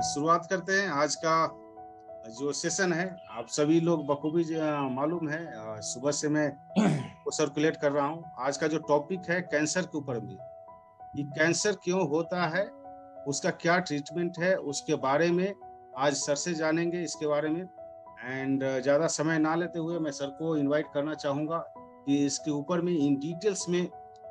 शुरुआत करते हैं आज का जो सेशन है। आप सभी लोग बखूबी मालूम है, सुबह से मैं को सर्कुलेट कर रहा हूँ। आज का जो टॉपिक है कैंसर के ऊपर में, कि कैंसर क्यों होता है, उसका क्या ट्रीटमेंट है, उसके बारे में आज सर से जानेंगे इसके बारे में। एंड ज़्यादा समय ना लेते हुए मैं सर को इनवाइट करना चाहूँगा कि इसके ऊपर में इन डिटेल्स में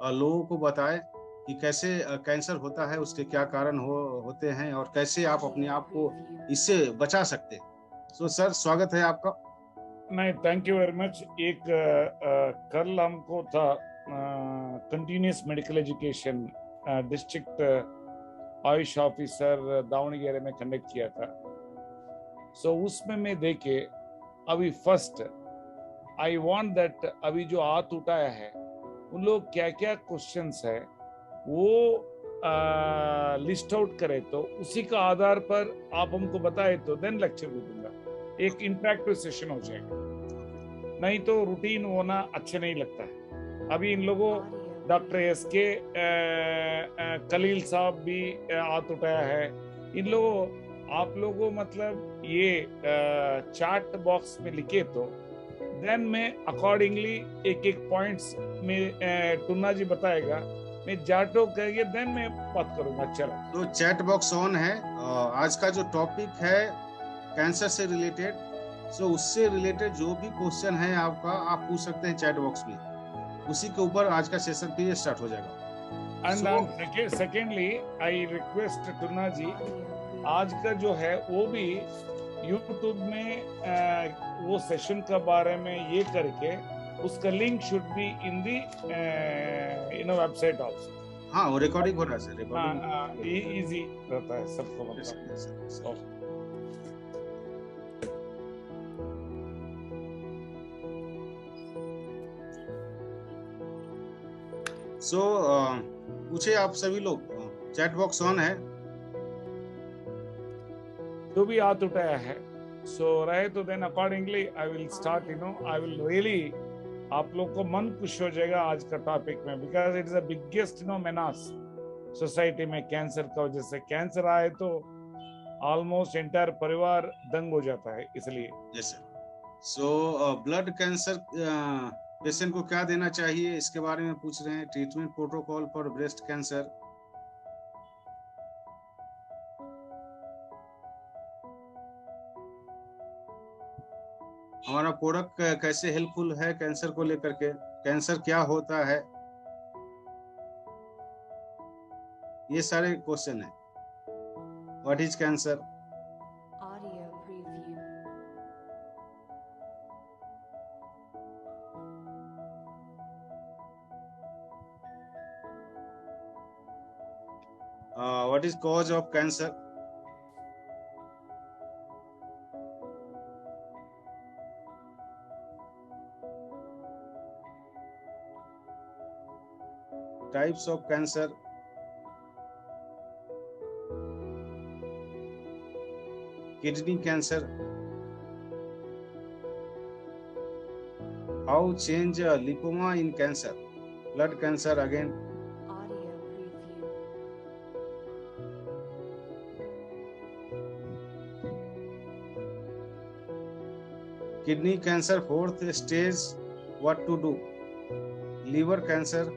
लोगों को बताएं कि कैसे कैंसर होता है, उसके क्या कारण होते हैं और कैसे आप अपने आप को इससे बचा सकते हैं। सो सर, स्वागत है आपका। नहीं, थैंक यू वेरी मच। एक कल हमको था continuous medical education district AYUSH officer Davanagere में कंडक्ट किया था। सो उसमें मैं देखे अभी फर्स्ट आई वांट दैट अभी जो हाथ उठाया है उन लोग क्या क्या क्वेश्चंस है वो लिस्ट आउट करे, तो उसी का आधार पर आप हमको बताए तो देन लेक्चर भी दूंगा। एक इंटरेक्टिव सेशन हो जाएगा, नहीं तो रूटीन होना अच्छे नहीं लगता है। अभी इन लोगों डॉक्टर एस के कलील साहब भी हाथ उठाया है। इन लोगों आप लोगों मतलब ये चार्ट बॉक्स में लिखे तो देन मैं अकॉर्डिंगली एक एक पॉइंट्स में टुन्ना जी बताएगा, मैं जाटो करिए देन मैं बात करूंगा। चलो, तो चैट बॉक्स ऑन है। आज का जो टॉपिक है कैंसर से रिलेटेड, सो उससे रिलेटेड जो भी क्वेश्चन है आपका, आप पूछ सकते हैं चैट बॉक्स में। उसी के ऊपर आज का सेशन फिर स्टार्ट हो जाएगा। And secondly I request Tunna ji, आज का जो है वो भी यूट्यूब में वो सेशन के बारे में ये करके उसका link should be in the website also. हाँ, वो रिकॉर्डिंग हो रहा है सर, रिकॉर्डिंग इजी रहता है सबको मतलब। सो पूछे आप सभी लोग, चैट बॉक्स ऑन है। जो भी हाथ उठाया है सो रहे तो then accordingly I will start. I will really आप लोग को मन खुश हो जाएगा आज का टॉपिक में, because it is the biggest menace society में। कैंसर का वजह से कैंसर आए तो ऑलमोस्ट एंटायर परिवार दंग हो जाता है, इसलिए। Yes sir. So blood cancer patient को क्या देना चाहिए, इसके बारे में पूछ रहे हैं। Treatment protocol for breast cancer. हमारा प्रोडक्ट कैसे हेल्पफुल है कैंसर को लेकर के, कैंसर क्या होता है, ये सारे क्वेश्चन है। What is cancer, what is cause of cancer, types of cancer, kidney cancer, how change lipoma in cancer, blood cancer again, kidney cancer fourth stage, what to do, liver cancer,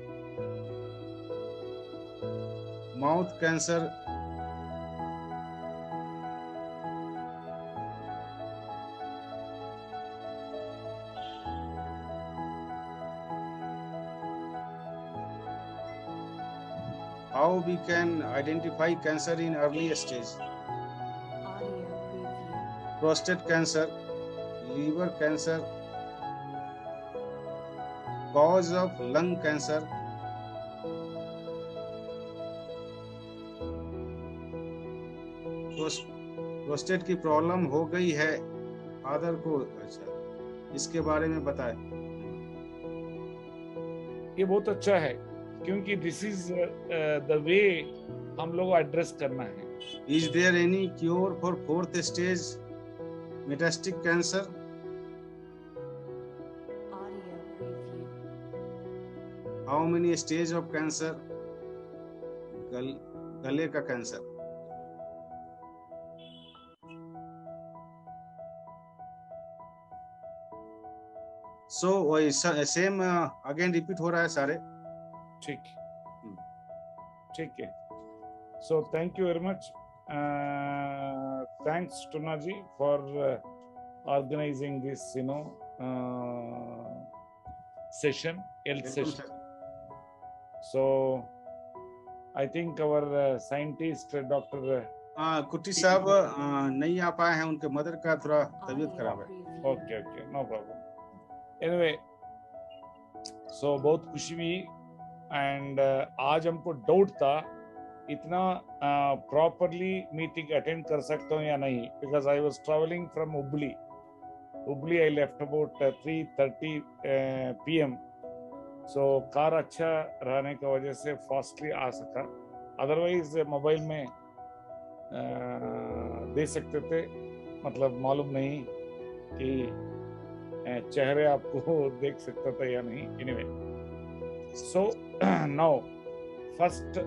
mouth cancer, how we can identify cancer in early stage, prostate cancer, liver cancer, cause of lung cancer, prostate की problem हो गई है father को। अच्छा, इसके बारे में बताएं। ये बहुत अच्छा है क्योंकि दिस इज द वे हम लोग एड्रेस करना है। Is there any cure for fourth stage metastatic cancer, how many stage of cancer, गले का कैंसर। सो वही सेम अगेन रिपीट हो रहा है सारे। ठीक है। So thank you very much, thanks Tuna ji for organizing this session, health session. So I think our scientist Dr. कुट्टी साहब नहीं आ पाए हैं, उनके मदर का थोड़ा तबीयत खराब है। Okay no problem. Anyway so बहुत खुशी हुई एंड आज हमको डाउट था इतना प्रॉपरली मीटिंग अटेंड कर सकता हूँ या नहीं, because I was travelling from Hubli. I left about 3:30 PM. So car अच्छा रहने की वजह से फास्टली आ सका, अदरवाइज मोबाइल में दे सकते थे, मतलब मालूम नहीं कि चेहरे आपको देख सकता था या नहीं। Anyway so now first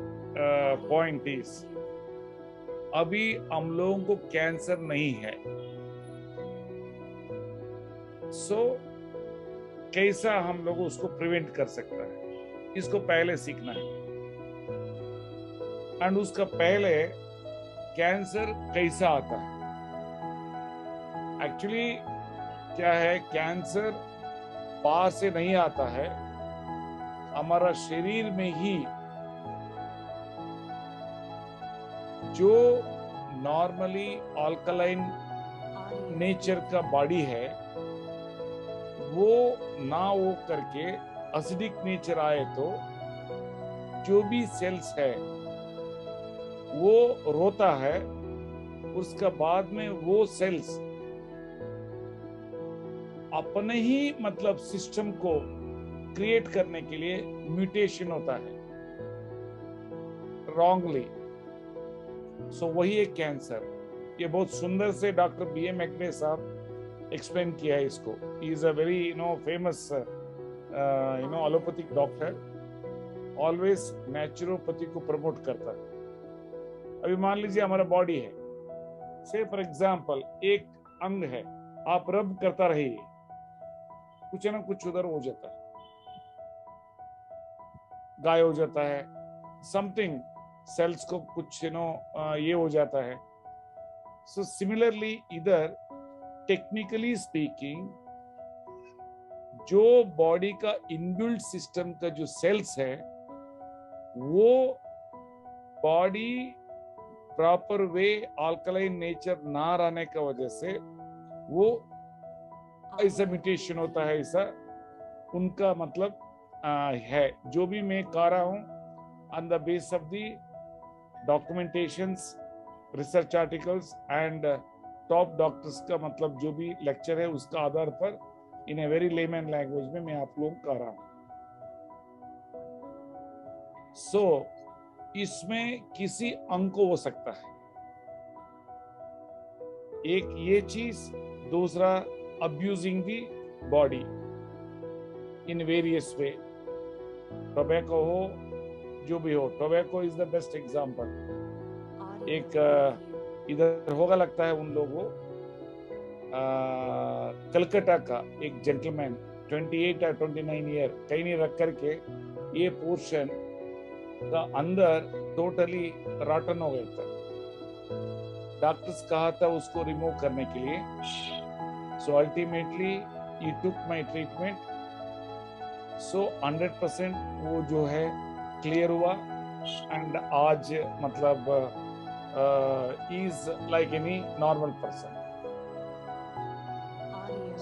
point is, अभी हम लोगों को कैंसर नहीं है, सो कैसा हम लोग उसको प्रिवेंट कर सकता है, इसको पहले सीखना है। एंड उसका पहले कैंसर कैसा आता है। एक्चुअली क्या है, कैंसर बाहर से नहीं आता है, हमारा शरीर में ही जो नॉर्मली अल्कलाइन नेचर का बॉडी है वो ना हो करके एसिडिक नेचर आए तो जो भी सेल्स है वो रोता है, उसका बाद में वो सेल्स अपने ही मतलब सिस्टम को क्रिएट करने के लिए म्यूटेशन होता है रॉन्गली। सो वही एक कैंसर। ये बहुत सुंदर से डॉक्टर B.M. मेकने साहब एक्सप्लेन किया है इसको। He is a very famous allopathic doctor, always naturopathy को प्रमोट करता है। अभी मान लीजिए हमारा बॉडी है, से फॉर एग्जाम्पल एक अंग है, आप रब करता रहिए, कुछ ना कुछ उधर हो जाता है, गाय हो जाता है, समथिंग सेल्स को कुछ ये हो जाता है। सो सिमिलरली इधर टेक्निकली स्पीकिंग जो बॉडी का इनबिल्ट सिस्टम का जो सेल्स है वो body proper way alkaline nature ना रहने की वजह से वो ऐसा म्यूटेशन होता है, ऐसा उनका मतलब है। जो भी मैं कह रहा हूं on the base of the documentations, research articles and top doctors का मतलब जो भी लेक्चर है उसका आधार पर इन ए वेरी लेमन लैंग्वेज में मैं आप लोग कह रहा हूं। सो इसमें किसी अंग को हो सकता है, एक ये चीज, दूसरा abusing the body in various way. Tobacco हो, जो भी हो, tobacco is the best example. एक इधर होगा लगता है उन लोगों, कलकत्ता का एक जेंटलमैन 28 या 29 ईयर कहीं नहीं रख करके ये पोर्शन का अंदर टोटली रॉटन हो गया था। डॉक्टर्स कहा था उसको रिमूव करने के लिए। So ultimately he took my treatment, so 100% वो जो है क्लियर हुआ एंड आज मतलब is like any normal person.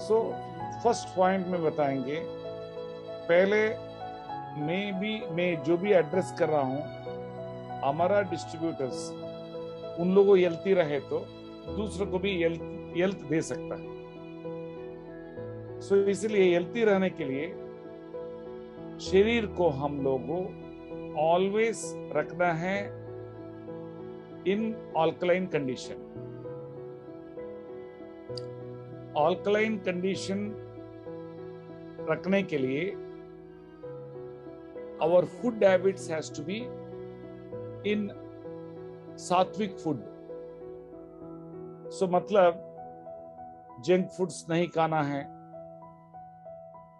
So first point में बताएंगे, पहले मैं जो भी एड्रेस कर रहा हूँ, हमारा डिस्ट्रीब्यूटर्स उन लोगों हेल्थी रहे तो दूसरों को भी हेल्थ दे सकता है। सो इसलिए हेल्थी रहने के लिए शरीर को हम लोगों ऑलवेज रखना है in alkaline condition. Alkaline condition रखने के लिए our food habits has to be in sattvic food. So मतलब जंक फूड्स नहीं खाना है,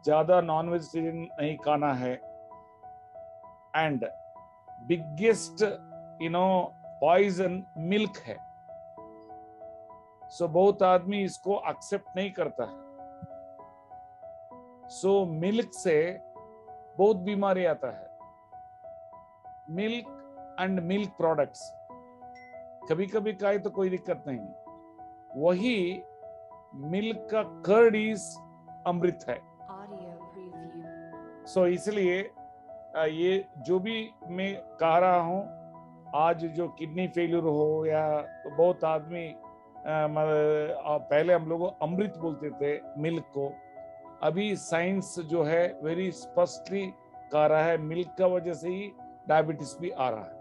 ज्यादा नॉन वेजिटेरियन नहीं खाना है, एंड बिगेस्ट पॉइजन मिल्क है। सो बहुत आदमी इसको एक्सेप्ट नहीं करता है। सो मिल्क से बहुत बीमारी आता है। मिल्क एंड मिल्क प्रोडक्ट्स कभी कभी खाए तो कोई दिक्कत नहीं, वही मिल्क का कर्ड इज अमृत है। सो इसलिए ये जो भी मैं कह रहा हूं, आज जो किडनी फेल्यूर हो या तो बहुत आदमी पहले हम लोग अमृत बोलते थे मिल्क को, अभी साइंस जो है वेरी स्पष्टली कह रहा है मिल्क का वजह से ही डायबिटीज भी आ रहा है,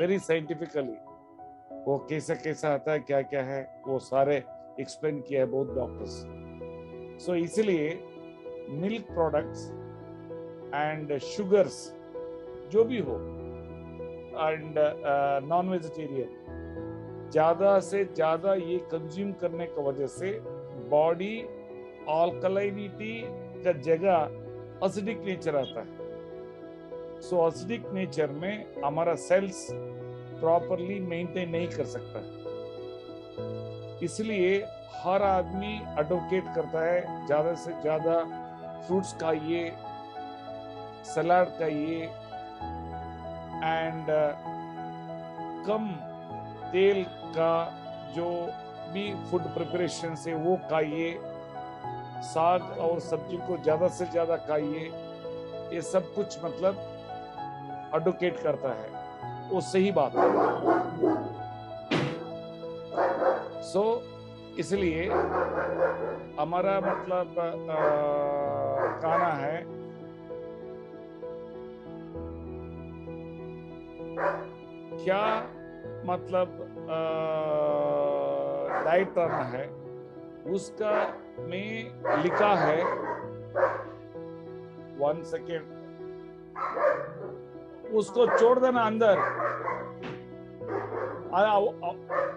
वेरी साइंटिफिकली। वो कैसा कैसा आता है, क्या क्या है, वो सारे एक्सप्लेन किया है बहुत डॉक्टर्स। सो इसलिए मिल्क प्रोडक्ट्स एंड शुगर्स जो भी हो एंड नॉन वेजिटेरियन ज्यादा से ज्यादा ये कंज्यूम करने की वजह से बॉडी अल्कलाइनिटी का जगह एसिडिक नेचर आता है। सो एसिडिक नेचर में हमारा सेल्स प्रॉपरली मेंटेन नहीं कर सकता, इसलिए हर आदमी एडवोकेट करता है ज्यादा से ज्यादा फ्रूट्स खाइए, सलाद खाइए, एंड कम तेल का जो भी फूड प्रिपरेशन से वो खाइए, साग और सब्जी को ज्यादा से ज्यादा खाइए। ये सब कुछ मतलब एडवोकेट करता है, वो सही बात है। सो इसलिए हमारा मतलब कहना है क्या मतलब डाइट करना है, उसका में लिखा है, 1 सेकेंड, उसको छोड़ देना अंदर।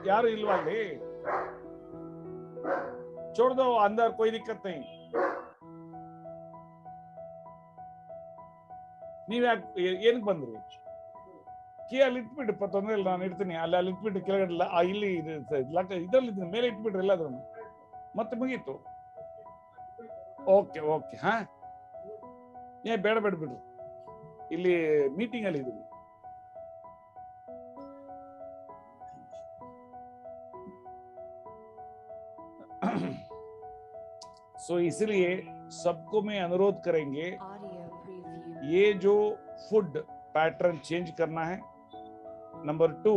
यार इल्वाले छोड़ दो अंदर, कोई दिक्कत नहीं। ನೀವ್ ಯಾಕೆ ಏನಕ್ಕೆ ಬಂದ್ರಿ? ಕೀ ಅಲ್ಲಿ ಇಟ್ಬಿಟ್ಟು ತೊಂದರೆ ಇಲ್ಲ, ನಾನು ಇಡ್ತೀನಿ. ಅಲ್ಲಿ ಇಟ್ಬಿಟ್ಟು ಕೆಳಗಡೆ ಇಲ್ಲಿ ಇದ್ರಲ್ಲಿ ಮೇಲೆ ಇಟ್ಬಿಟ್ರಿ ಎಲ್ಲಾದ್ರೂ, ಮತ್ತೆ ಮುಗೀತು. ಓಕೆ ಓಕೆ, ಹಾ ಬೇಡ ಬೇಡ ಬಿಡ್ರಿ, ಇಲ್ಲಿ ಮೀಟಿಂಗ್ ಅಲ್ಲಿ ಇದೀವಿ. सो इसलिए सबको मैं अनुरोध करेंगे ये जो फूड पैटर्न चेंज करना है। नंबर 2,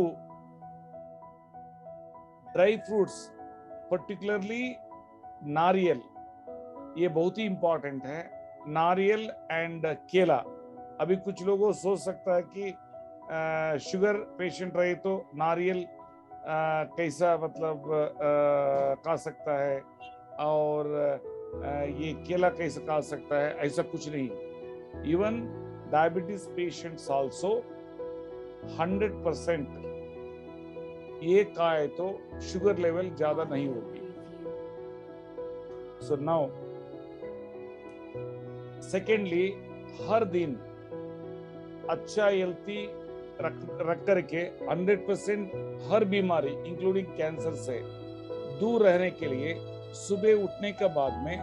ड्राई फ्रूट्स पर्टिकुलरली नारियल, ये बहुत ही इंपॉर्टेंट है। नारियल एंड केला। अभी कुछ लोगों सोच सकता है कि शुगर पेशेंट रहे तो नारियल कैसा मतलब खा सकता है और ये केला कैसे खा सकता है, ऐसा कुछ नहीं। इवन डायबिटीज पेशेंट्स आल्सो 100% ये खाए तो शुगर लेवल ज्यादा नहीं होगी। सो नाउ सेकेंडली, हर दिन अच्छा हेल्थी रख करके 100% हर बीमारी इंक्लूडिंग कैंसर से दूर रहने के लिए सुबह उठने के बाद में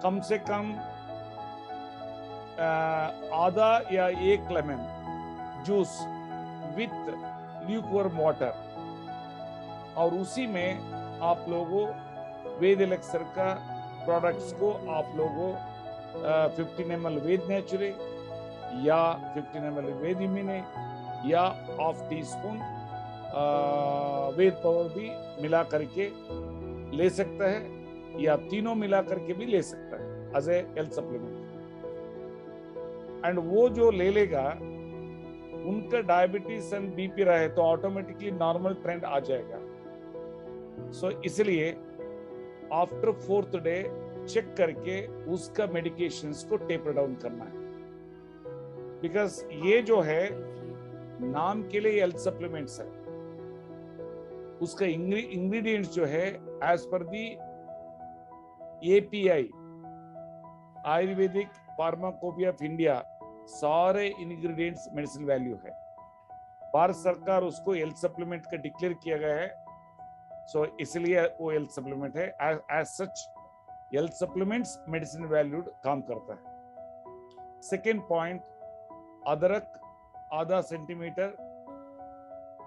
कम से कम आधा या 1 lemon juice with lukewarm water, और उसी में आप लोगों वेद एलेक्सर का प्रोडक्ट्स को आप लोगों 15 ml वेद नेचुरे या 15 ml वेद इम्यूने या ½ टीस्पून वेद पावर भी मिला करके ले सकता है, या तीनों मिला करके भी ले सकता है as a health supplement. And वो जो ले लेगा उनका डायबिटीज एंड बीपी रहे तो ऑटोमेटिकली नॉर्मल ट्रेंड आ जाएगा। सो इसलिए आफ्टर 4th डे चेक करके उसका मेडिकेशंस को टेपर डाउन करना है, बिकॉज ये जो है नाम के लिए हेल्थ सप्लीमेंट्स है, उसका इंग्रेडिएंट्स जो है एज पर the API Ayurvedic pharmacopoeia of India सारे इंग्रेडिएंट्स मेडिसिन वैल्यू है। भारत सरकार उसको हेल्थ सप्लीमेंट का डिक्लेयर किया गया है, सो इसलिए वो हेल्थ सप्लीमेंट है। As such health supplements medicine valued काम करता है। सेकेंड पॉइंट, अदरक आधा सेंटीमीटर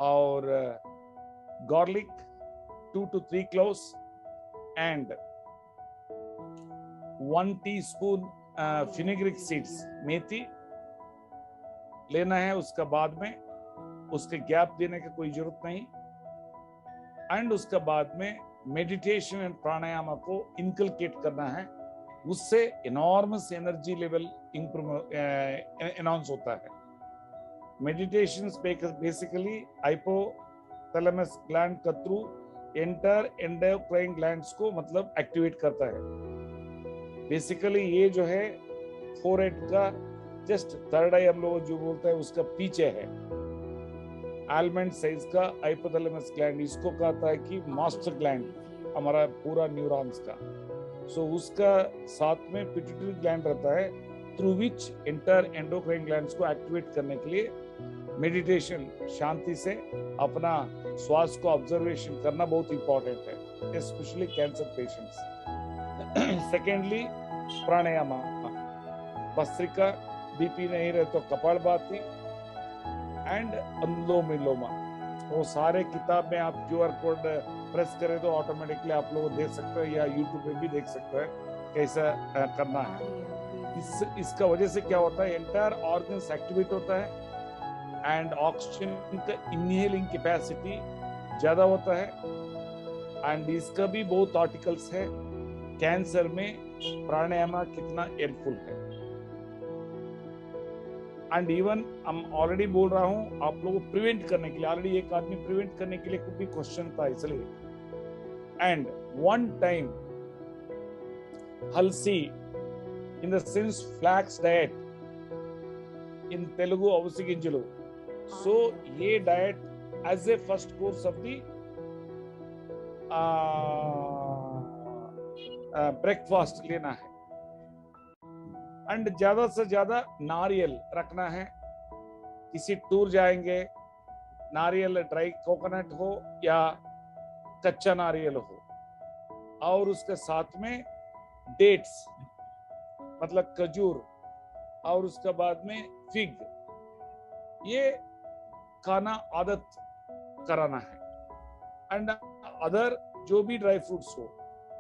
और garlic 2 to 3 cloves and 1 teaspoon fenugreek seeds, मेथी लेना है। उसका बाद में उसके गैप देने की कोई जरूरत नहीं। एंड उसका बाद में मेडिटेशन एंड प्राणायाम को इनकलकेट करना है, उससे इनॉर्मस एनर्जी लेवल एनहांस होता है। मेडिटेशन बेसिकली हाइपोथैलेमस ग्लैंड के थ्रू एंटर एंडोक्राइन ग्लैंड्स को मतलब एक्टिवेट करता है। बेसिकली ये जो है फोरहेड का जस्ट थर्ड आई हम लोग जो बोलते हैं उसका पीछे है, आलमंड साइज का हाइपोथैलेमस ग्लैंड, इसको कहता है कि मास्टर ग्लैंड हमारा पूरा न्यूरॉन्स का। सो उसका साथ में पिट्यूटरी ग्लैंड रहता है, through which enter endocrine glands को एक्टिवेट करने के लिए मेडिटेशन, शांति से अपना श्वास को ऑब्जर्वेशन करना बहुत इंपॉर्टेंट है, स्पेशली कैंसर पेशेंट्स। सेकेंडली प्राणायाम, भस्त्रिका, बीपी नहीं रहे तो कपालभाति एंड अनुलोम विलोम। वो सारे किताब में आप QR कोड प्रेस करें तो ऑटोमेटिकली आप लोग देख सकते हैं, या यूट्यूब पे भी देख सकते हैं कैसा करना है। इसका वजह से क्या होता है, एंटायर ऑर्गन्स एक्टिवेट होता है एंड ऑक्सीजन का इनहेलिंग कैपेसिटी ज्यादा होता है। एंड इसका भी बहुत आर्टिकल्स है कैंसर में प्राणायाम कितना हेल्पफुल है। एंड इवन हम ऑलरेडी बोल रहा हूं आप लोगों को प्रिवेंट करने के लिए, ऑलरेडी एक आदमी प्रिवेंट करने के लिए कुछ भी क्वेश्चन था इसलिए। एंड वन टाइम हल्सी in the sense flax diet in Telugu अवसी गिंजलु, सो ये diet as a first course of the breakfast लेना है। एंड ज्यादा से ज्यादा नारियल रखना है। किसी टूर जाएंगे, नारियल ड्राई कोकोनट हो या कच्चा नारियल हो, और उसके साथ में डेट्स मतलब खजूर, और उसके बाद में फिग, ये खाना आदत कराना है। एंड अदर जो भी ड्राई फ्रूट्स हो,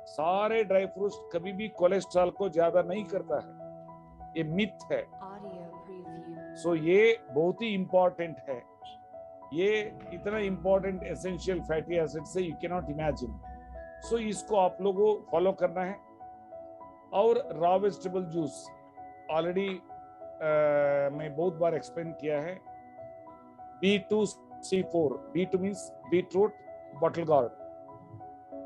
सारे ड्राई फ्रूट्स कभी भी कोलेस्ट्रॉल को ज्यादा नहीं करता है, ये मिथ है। सो ये बहुत ही इंपॉर्टेंट है, ये इतना इंपॉर्टेंट एसेंशियल फैटी एसिड से यू कैन नॉट इमेजिन। सो इसको आप लोगों को फॉलो करना है। और रॉ वेजिटेबल जूस ऑलरेडी मैं बहुत बार एक्सप्लेन किया है। B2C4, B2 means beetroot, bottle gourd.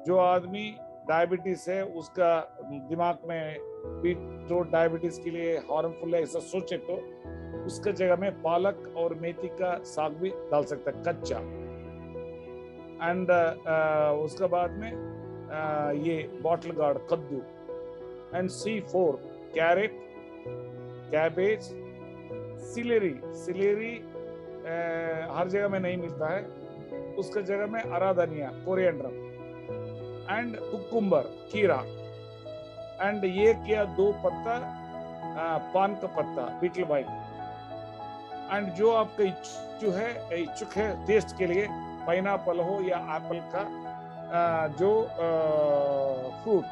जो आदमी डायबिटीज है उसका दिमाग में बीटरूट डायबिटीज के लिए हार्मफुल है ऐसा सोचे तो उसका जगह में पालक और मेथी का साग भी डाल सकता है कच्चा। एंड उसके बाद में ये बॉटल गार्ड कद्दू। And C4 carrot, cabbage, celery. Celery हर जगह में नहीं मिलता है, उसका जगह में हरा धनिया, कोरिएंडर एंड कुकुम्बर, खीरा। एंड ये किया 2 पत्ता पान का पत्ता, बीटल वाइन। एंड जो आपका इच्छुक है टेस्ट के लिए, पाइनएप्पल हो या एप्पल का जो फ्रूट,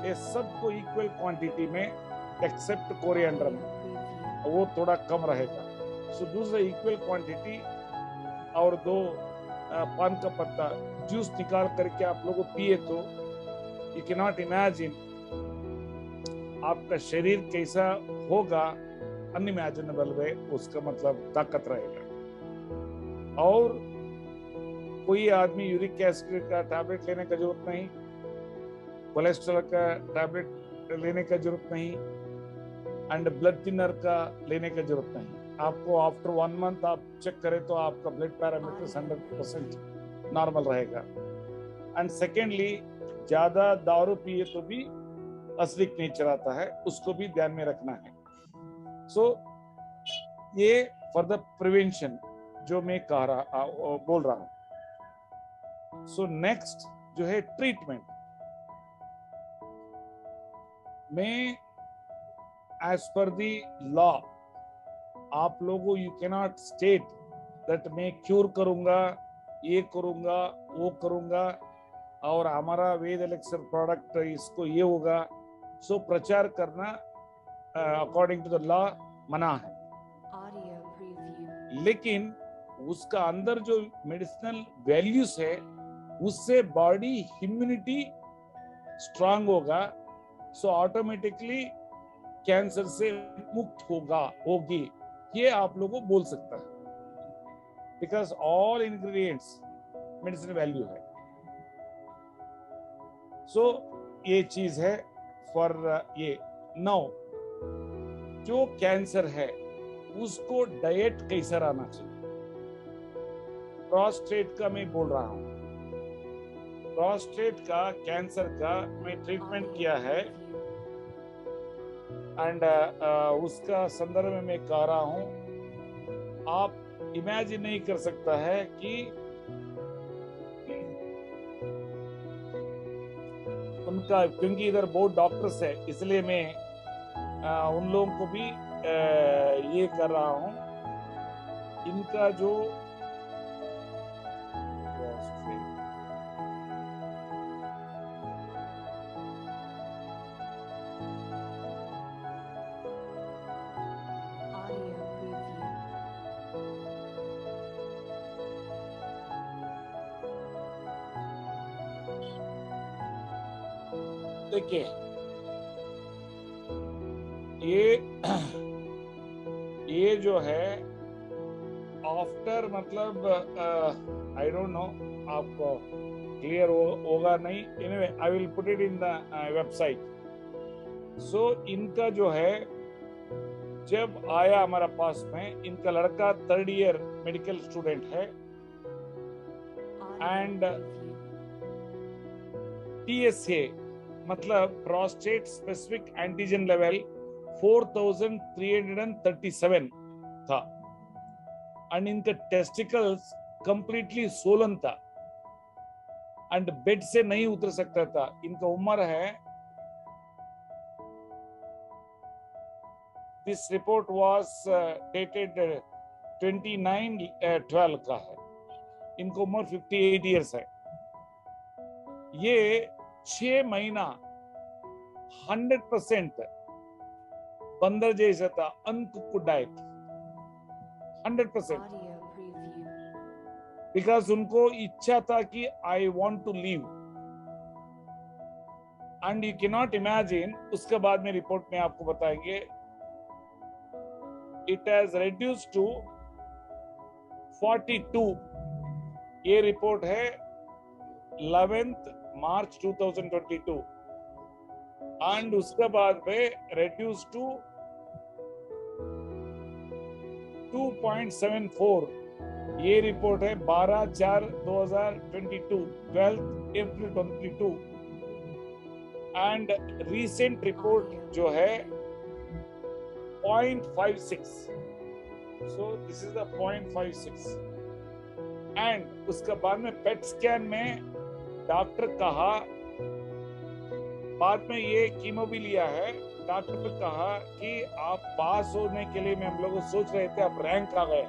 ये सबको इक्वल क्वांटिटी में एक्सेप्ट कोरिएंडर में, वो थोड़ा कम रहेगा। सो दूसरा इक्वल क्वांटिटी और 2 पान का पत्ता जूस निकाल करके आप लोगों को पिए तो यू कैन नॉट इमेजिन आपका शरीर कैसा होगा, अनइमेजिनेबल वे उसका मतलब ताकत रहेगा। और कोई आदमी यूरिक एसिड का टैबलेट लेने का जरूरत नहीं, कोलेस्ट्रॉल का टैबलेट लेने का जरूरत नहीं, एंड ब्लड थिनर का लेने का जरूरत नहीं। आपको आफ्टर 1 मंथ आप चेक करें तो आपका ब्लड पैरामीटर्स 100% नॉर्मल रहेगा। एंड सेकेंडली ज्यादा दारू पिए तो भी एसिडिक नेचर आता है, उसको भी ध्यान में रखना है। सो ये फॉर द प्रिवेंशन जो मैं बोल रहा हूं। सो नेक्स्ट जो है ट्रीटमेंट में एज पर द लॉ आप लोगों यू कैनॉट स्टेट दैट मैं क्यूर करूंगा, ये करूंगा, वो करूंगा और हमारा वेद एलेक्सर प्रोडक्ट इसको ये होगा। सो प्रचार करना अकॉर्डिंग टू द लॉ मना है। लेकिन उसका अंदर जो मेडिसिनल वैल्यूज है उससे बॉडी इम्यूनिटी स्ट्रांग होगा, सो ऑटोमेटिकली कैंसर से मुक्त होगी, ये आप लोगों को बोल सकता है, because all ingredients medicine value है। सो ये चीज है फॉर ये। नाउ जो कैंसर है उसको डाइट कैसा रहना चाहिए। प्रोस्टेट का मैं बोल रहा हूं, प्रोस्टेट का कैंसर का मैं ट्रीटमेंट किया है एंड उसका संदर्भ में मैं कह रहा हूं। आप इमेजिन नहीं कर सकता है कि उनका, क्योंकि इधर बहुत डॉक्टर्स है इसलिए मैं उन लोगों को भी ये कर रहा हूं। इनका जो देखिए ये जो है आफ्टर मतलब आई डोंट नो आपको क्लियर होगा नहीं, anyway I will put it in the website. So इनका जो है जब आया हमारा पास में, इनका लड़का 3rd ईयर मेडिकल स्टूडेंट है एंड TSA मतलब प्रोस्टेट स्पेसिफिक एंटीजन लेवल 4337 था एंड इनका टेस्टिकल्स कंप्लीटली सोलन था एंड बेड से नहीं उतर सकता था। इनका उम्र है, दिस रिपोर्ट वाज डेटेड 29/12 का है। इनका उम्र 58 इयर्स है। ये 6 महीना 100% बंदर जैसा था, अनकुक्ड डाइट 100%, बिकॉज उनको इच्छा था कि I want to leave and you can not imagine. उसके बाद में रिपोर्ट में आपको बताएंगे, इट हैज रिड्यूस्ड टू 42। ये रिपोर्ट है 11th मार्च 2022 एंड उसके बाद में रिड्यूस टू 2.74। ये रिपोर्ट है 12/4/2022, 12th April 22 and recent report जो है 0.56। सो दिस इज द 0.56 एंड उसके बाद में पेट स्कैन में डॉक्टर कहा, बाद में ये कीमो भी लिया है, डॉक्टर ने कहा कि आप पास होने के लिए, हम लोग सोच रहे थे आप रैंक आ गए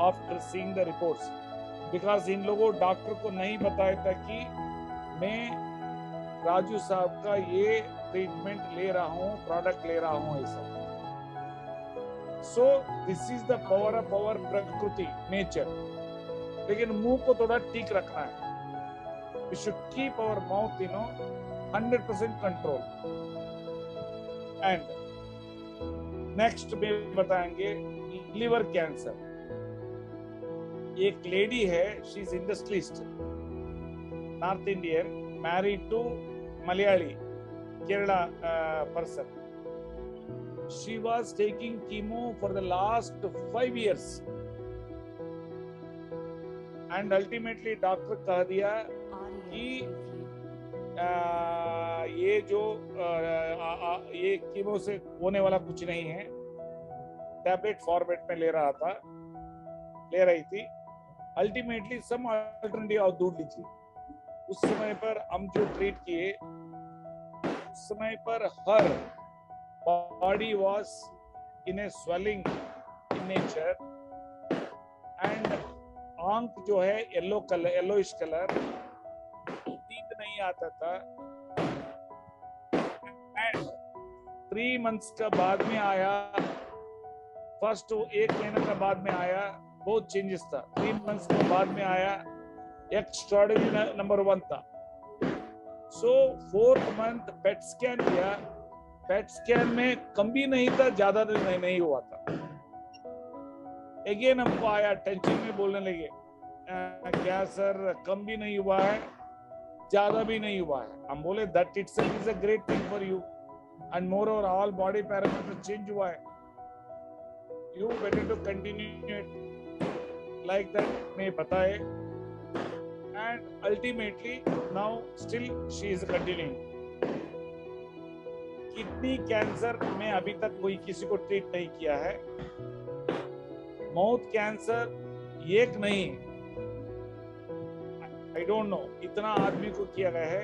after seeing the reports, because in लोगों डॉक्टर को नहीं बताया था कि मैं राजू साहब का ये ट्रीटमेंट ले रहा हूँ, प्रोडक्ट ले रहा हूँ ऐसा। So this is the power of our prakriti, nature. लेकिन मुंह को थोड़ा ठीक रखना है। We should keep our mouth, 100% control. And next में बताएंगे liver cancer। एक लेडी है, she is industrialist, North Indian, married to Malayali, Kerala person. She was taking chemo for the last 5 years. And ultimately doctor कह दिया कि ये जो ये कीमो से होने वाला कुछ नहीं है, टैबलेट फॉर्मेट में ले रही थी। अल्टीमेटली सम अल्टरनेटिव आप ढूंढ लीजिए। उस समय पर हम जो ट्रीट किए, उस समय पर हर body was in a swelling in nature and आंख जो है येलोइश कलर, नींद नहीं आता था। एंड 3 months का बाद में आया, फर्स्ट 1 महीना का बाद में आया, बहुत चेंजेस था। 3 months के बाद में आया, एक्स्ट्राऑर्डिनरी नंबर 1 था। सो 4th month पेट स्कैन किया, पेट स्कैन में कम भी नहीं था, ज्यादा नहीं हुआ था। अगेन हमको आया, टेंशन में बोलने लगे, क्या सर कम भी नहीं हुआ है, ज्यादा भी नहीं हुआ है। हम बोले that itself is a great thing for you and moreover all body parameter change हुआ है, you better to continue it like that में बताए। And ultimately now still she is continuing. Kidney cancer में अभी तक कोई किसी को ट्रीट नहीं किया है। माउथ कैंसर एक नहीं, आई डोंट नो इतना आदमी को किया गया है।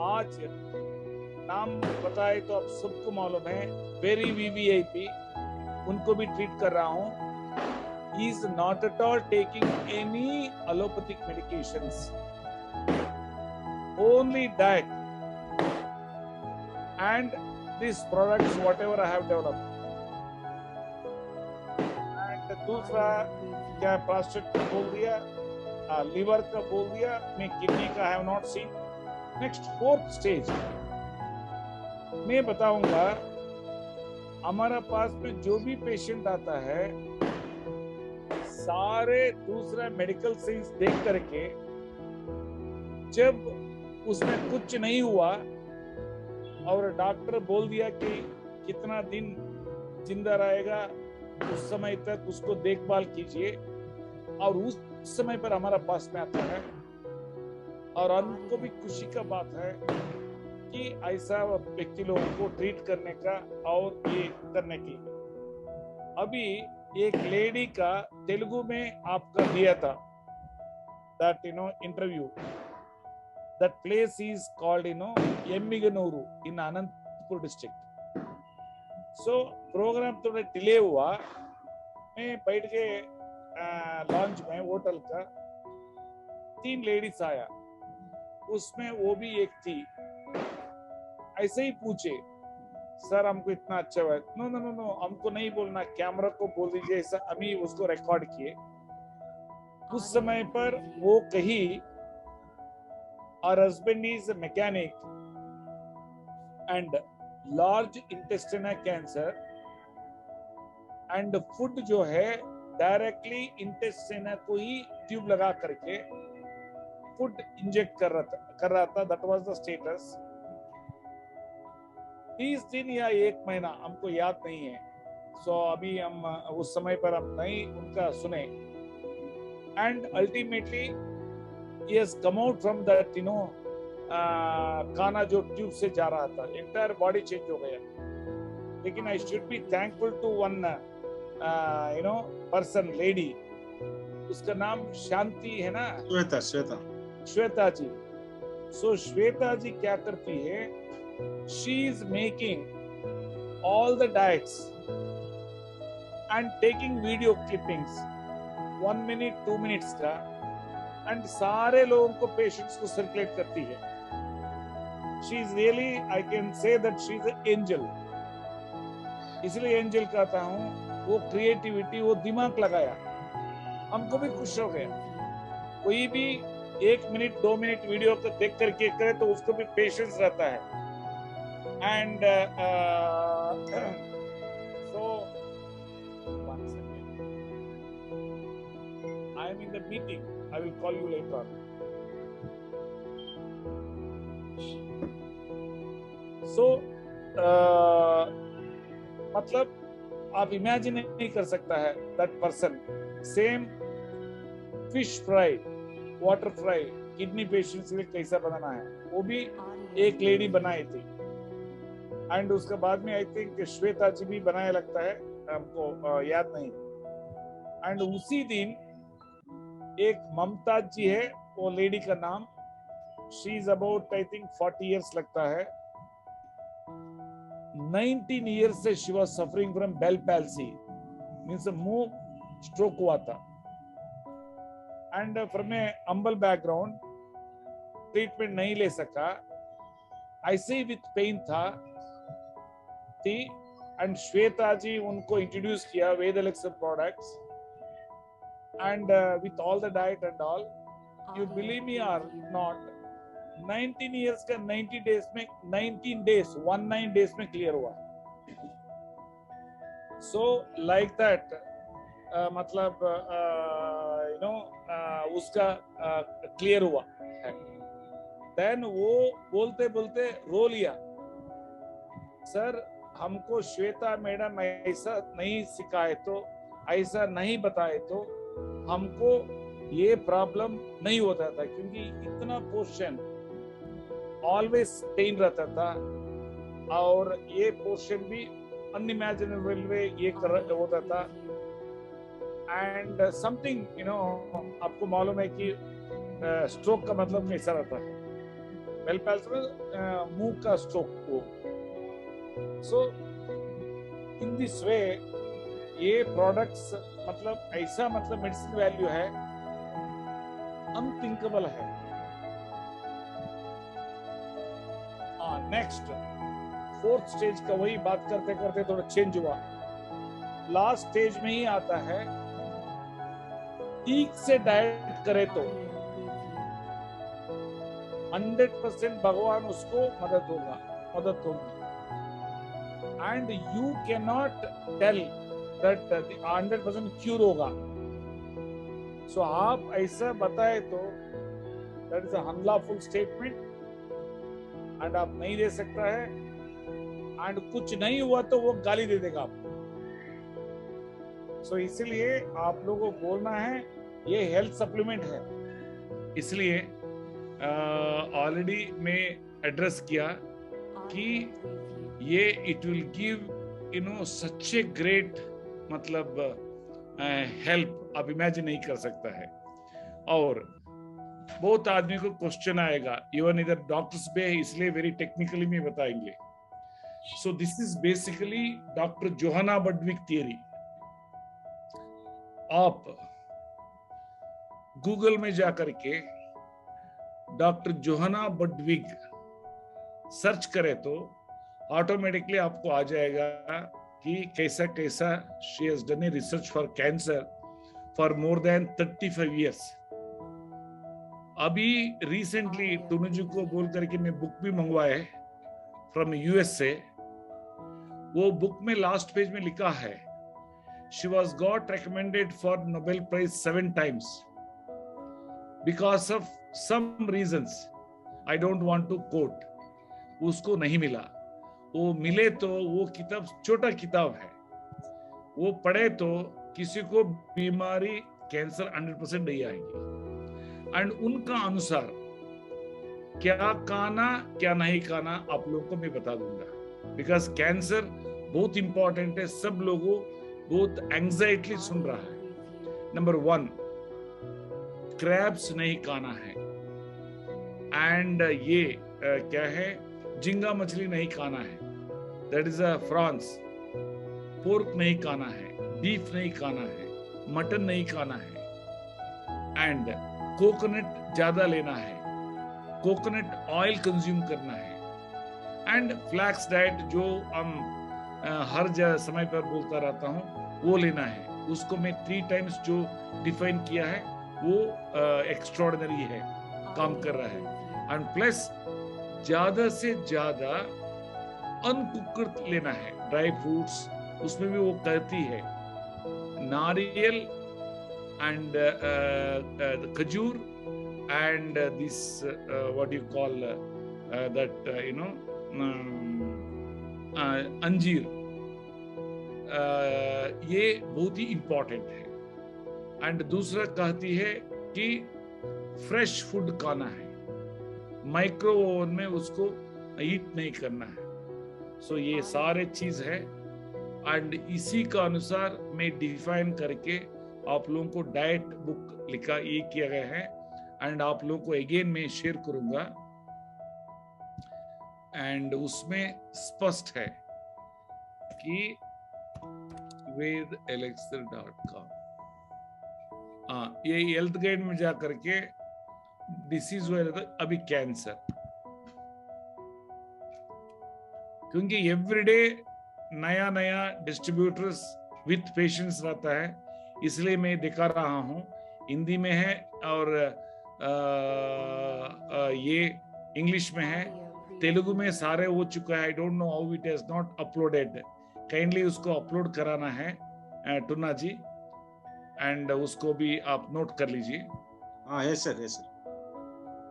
आज नाम बताए तो आप सबको मालूम है, वेरी वीवीआईपी, उनको भी ट्रीट कर रहा हूं। He is not at all taking any allopathic medications, only diet and these products whatever I have developed. And दूसरा क्या प्रोस्टेट का बोल दिया, लिवर का बोल दिया, मैं किडनी का I have not seen. Next 4th stage मैं बताऊंगा। हमारा पास में जो भी पेशेंट आता है, सारे दूसरा मेडिकल साइंस देख करके जब उसमें कुछ नहीं हुआ और डॉक्टर बोल दिया कि कितना दिन जिंदा रहेगा, उस समय तक उसको देखभाल कीजिए, और उस समय पर हमारा पास में आता है। और हमको भी खुशी का बात है कि ऐसा व्यक्ति लोगों को ट्रीट करने का और ये करने की। अभी एक लेडी का तेलुगु में आपका दिया था that interview. That place is called Emmiganuru in Anantapur district. So program थोड़ा डिले हुआ, मैं बैठ के लॉन्च में होटल का 3 लेडीज आया, उसमें वो भी एक थी। ऐसे ही पूछे, सर हमको इतना अच्छा हुआ। नो नो नो नो, हमको नहीं बोलना, कैमरा को बोल दीजिए। ऐसा अभी उसको रिकॉर्ड किए। उस समय पर वो कही, और husband is mechanic and large intestinal cancer, and food जो है डायरेक्टली इंटेस्टाइन को ही ट्यूब लगा करके फूड इंजेक्ट कर रहा था। That was the status. 30 दिन या 1 महीना हमको याद नहीं है। सो अभी हम उस समय पर हम नहीं उनका सुने। And ultimately he has come out from that खाना जो ट्यूब से जा रहा था, एंटायर बॉडी चेंज हो गया। लेकिन I should be thankful to one person, lady, उसका नाम शांति है ना, श्वेता जी। सो श्वेता जी क्या करती है, she is making all the diets and taking video clippings 1 minute 2 minutes का, and सारे लोगों को पेशेंट्स को सर्कुलेट करती है। she is really, I can say that she is an angel। इसलिए एंजल कहता हूँ। वो क्रिएटिविटी, वो दिमाग लगाया, हमको भी खुश हो गया। कोई भी 1 मिनट 2 मिनट वीडियो को देख करके करे तो उसको भी पेशेंस रहता है। And so one second, I am in the meeting, I will call you later on. So मतलब आप इमेजिन नहीं कर सकता है, that person, same fish fry, water fry, kidney patients के लिए कैसा बनाना है, वो भी एक लेडी बनाई थी। एंड उसके बाद में आई थिंक श्वेता जी भी बनाया लगता है, हमको याद नहीं। एंड उसी दिन एक ममताज जी है, वो लेडी का नाम, she is about I think 40 years लगता है। 19 years से she was suffering from Bell palsy, means मुंह स्ट्रोक हुआ था। And from a humble background, treatment नहीं ले सका, ऐसे ही विथ पेन थी। एंड श्वेता जी उनको इंट्रोड्यूस किया Ved elixir products, and with all the diet and all, you believe me और नॉट, 19 years का 19 days में 19 days में क्लियर हुआ। सो लाइक दैट, मतलब यू नो उसका क्लियर हुआ है। देन वो बोलते बोलते रो लिया, सर हमको श्वेता मैडम ऐसा नहीं सिखाए तो, ऐसा नहीं बताए तो हमको ये प्रॉब्लम नहीं होता था, क्योंकि इतना पोर्शन ऑलवेज पेन रहता था, और ये पोर्शन भी अनइमेजिनेबल वे ये होता था। एंड समथिंग यू नो, आपको मालूम है कि स्ट्रोक का मतलब कैसा रहता है, बेल पैल्सी में मुंह का स्ट्रोक हो। सो इन दिस वे ये प्रोडक्ट्स मतलब ऐसा, मतलब मेडिसिन वैल्यू है, अनथिंकेबल है। नेक्स्ट 4th स्टेज का वही बात करते करते थोड़ा चेंज हुआ। लास्ट स्टेज में ही आता है, ठीक से डाइट करे तो 100% भगवान उसको मदद होगी। And you can not tell that 100% cure होगा। सो आप ऐसा बताए तो that is a unlawful statement, and आप नहीं दे सकता है। एंड कुछ नहीं हुआ तो वो गाली दे देगा आपको। सो इसीलिए आप लोगों को बोलना है ये हेल्थ सप्लीमेंट है। इसलिए ऑलरेडी मैं एड्रेस किया कि ये it will give you no such a great, मतलब हेल्प आप इमेजिन नहीं कर सकता है। और बहुत आदमी को क्वेश्चन आएगा, इवन इधर डॉक्टर्स पे है, इसलिए वेरी टेक्निकली में बताएंगे। So this is basically doctor Johanna Budwig theory. आप गूगल में जाकर के डॉक्टर जोहाना बडविक सर्च करें तो ऑटोमेटिकली आपको आ जाएगा कि कैसा कैसा she has done a research for cancer for more than 35 years। अभी रिसेंटली टूनूजू को बोल करके मैं बुक भी मंगवाए फ्रॉम यूएस से। वो बुक में लास्ट पेज में लिखा है, she was got recommended for Nobel prize 7 times because of some reasons, I don't want to quote. उसको नहीं मिला, वो मिले तो वो किताब छोटा किताब है, वो पढ़े तो किसी को बीमारी कैंसर 100% नहीं आएगी। एंड उनका अनुसार क्या खाना क्या नहीं खाना आप लोगों को मैं बता दूंगा, बिकॉज कैंसर बहुत इंपॉर्टेंट है। सब लोगों बहुत एंजाइटी सुन रहा है। नंबर 1, क्रैब्स नहीं खाना है। एंड ये क्या है, झींगा मछली नहीं खाना है, that is a France. Pork नहीं खाना है, बीफ नहीं खाना है, मटन नहीं खाना है। एंड कोकोनट ज्यादा लेना है, कोकोनट ऑयल कंज्यूम करना है। एंड फ्लैक्स डाइट जो हम हर समय पर बोलता रहता हूँ वो लेना है। उसको मैं 3 times जो डिफाइन किया है वो एक्स्ट्राऑर्डिनरी है, काम कर रहा है। एंड प्लस ज्यादा से ज्यादा अनकुक्ड लेना है, ड्राई फ्रूट्स, उसमें भी वो कहती है नारियल and the khajur and this what you call that you know अंजीर, ये बहुत ही इंपॉर्टेंट है। एंड दूसरा कहती है कि फ्रेश फूड खाना है, माइक्रो ओवन में उसको हीट नहीं करना है। सो ये सारे चीज है एंड इसी का अनुसार मैं डिफाइन करके आप लोगों को डाइट बुक लिखा ये किया गया है एंड आप लोगों को अगेन मैं शेयर करूंगा एंड उसमें स्पष्ट है कि vedalexer.com ये हेल्थ गाइड में जा करके डिसीज हुआ अभी कैंसर, क्योंकि एवरीडे नया नया डिस्ट्रीब्यूटर्स विथ पेशेंट्स रहता है, इसलिए मैं दिखा रहा हूँ। हिंदी में है और ये इंग्लिश में है, तेलुगु में सारे हो चुका है। I don't know how it has not uploaded, kindly उसको अपलोड कराना है टुन्ना जी एंड उसको भी आप नोट कर लीजिए। हाँ yes sir, yes sir.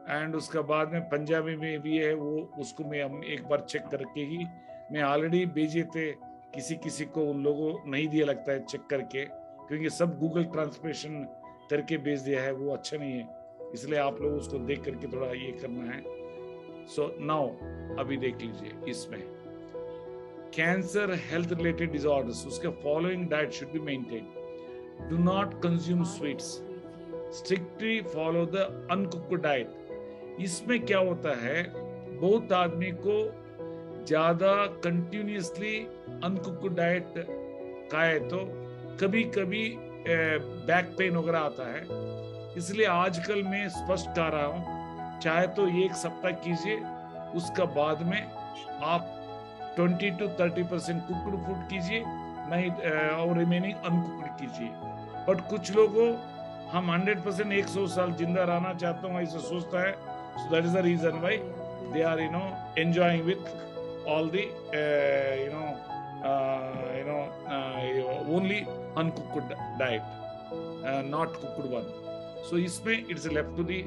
And उसका बाद में पंजाबी में भी है, वो उसको मैं एक बार चेक करके ही मैं ऑलरेडी भेजे थे, किसी किसी को उन लोगों नहीं दिया लगता है चेक करके, क्योंकि सब गूगल ट्रांसलेशन करके भेज दिया है, वो अच्छा नहीं है, इसलिए आप लोग उसको देख करके थोड़ा ये करना है। सो नाउ अभी देख लीजिए, इसमें कैंसर हेल्थ रिलेटेड डिसऑर्डर्स, उसके following diet should be maintain. Do not consume sweets, strictly follow the uncooked diet. इसमें क्या होता है, बहुत आदमी को ज्यादा कंटिन्यूअसली अनकुक्ड डाइट खाए तो कभी कभी बैक पेन वगैरह आता है, इसलिए आजकल मैं स्पष्ट कह रहा हूं, चाहे तो 1 सप्ताह कीजिए, उसका बाद में आप 20 to 30% कुक्ड फूड कीजिए, नहीं और रिमेनिंग अनकुक्ड कीजिए। बट कुछ लोगों हम 100% 100 साल जिंदा रहना चाहते हैं ऐसा सोचता है, so that is the reason why they are enjoying with all the only uncooked diet, not cooked one. So इसमें it's left to the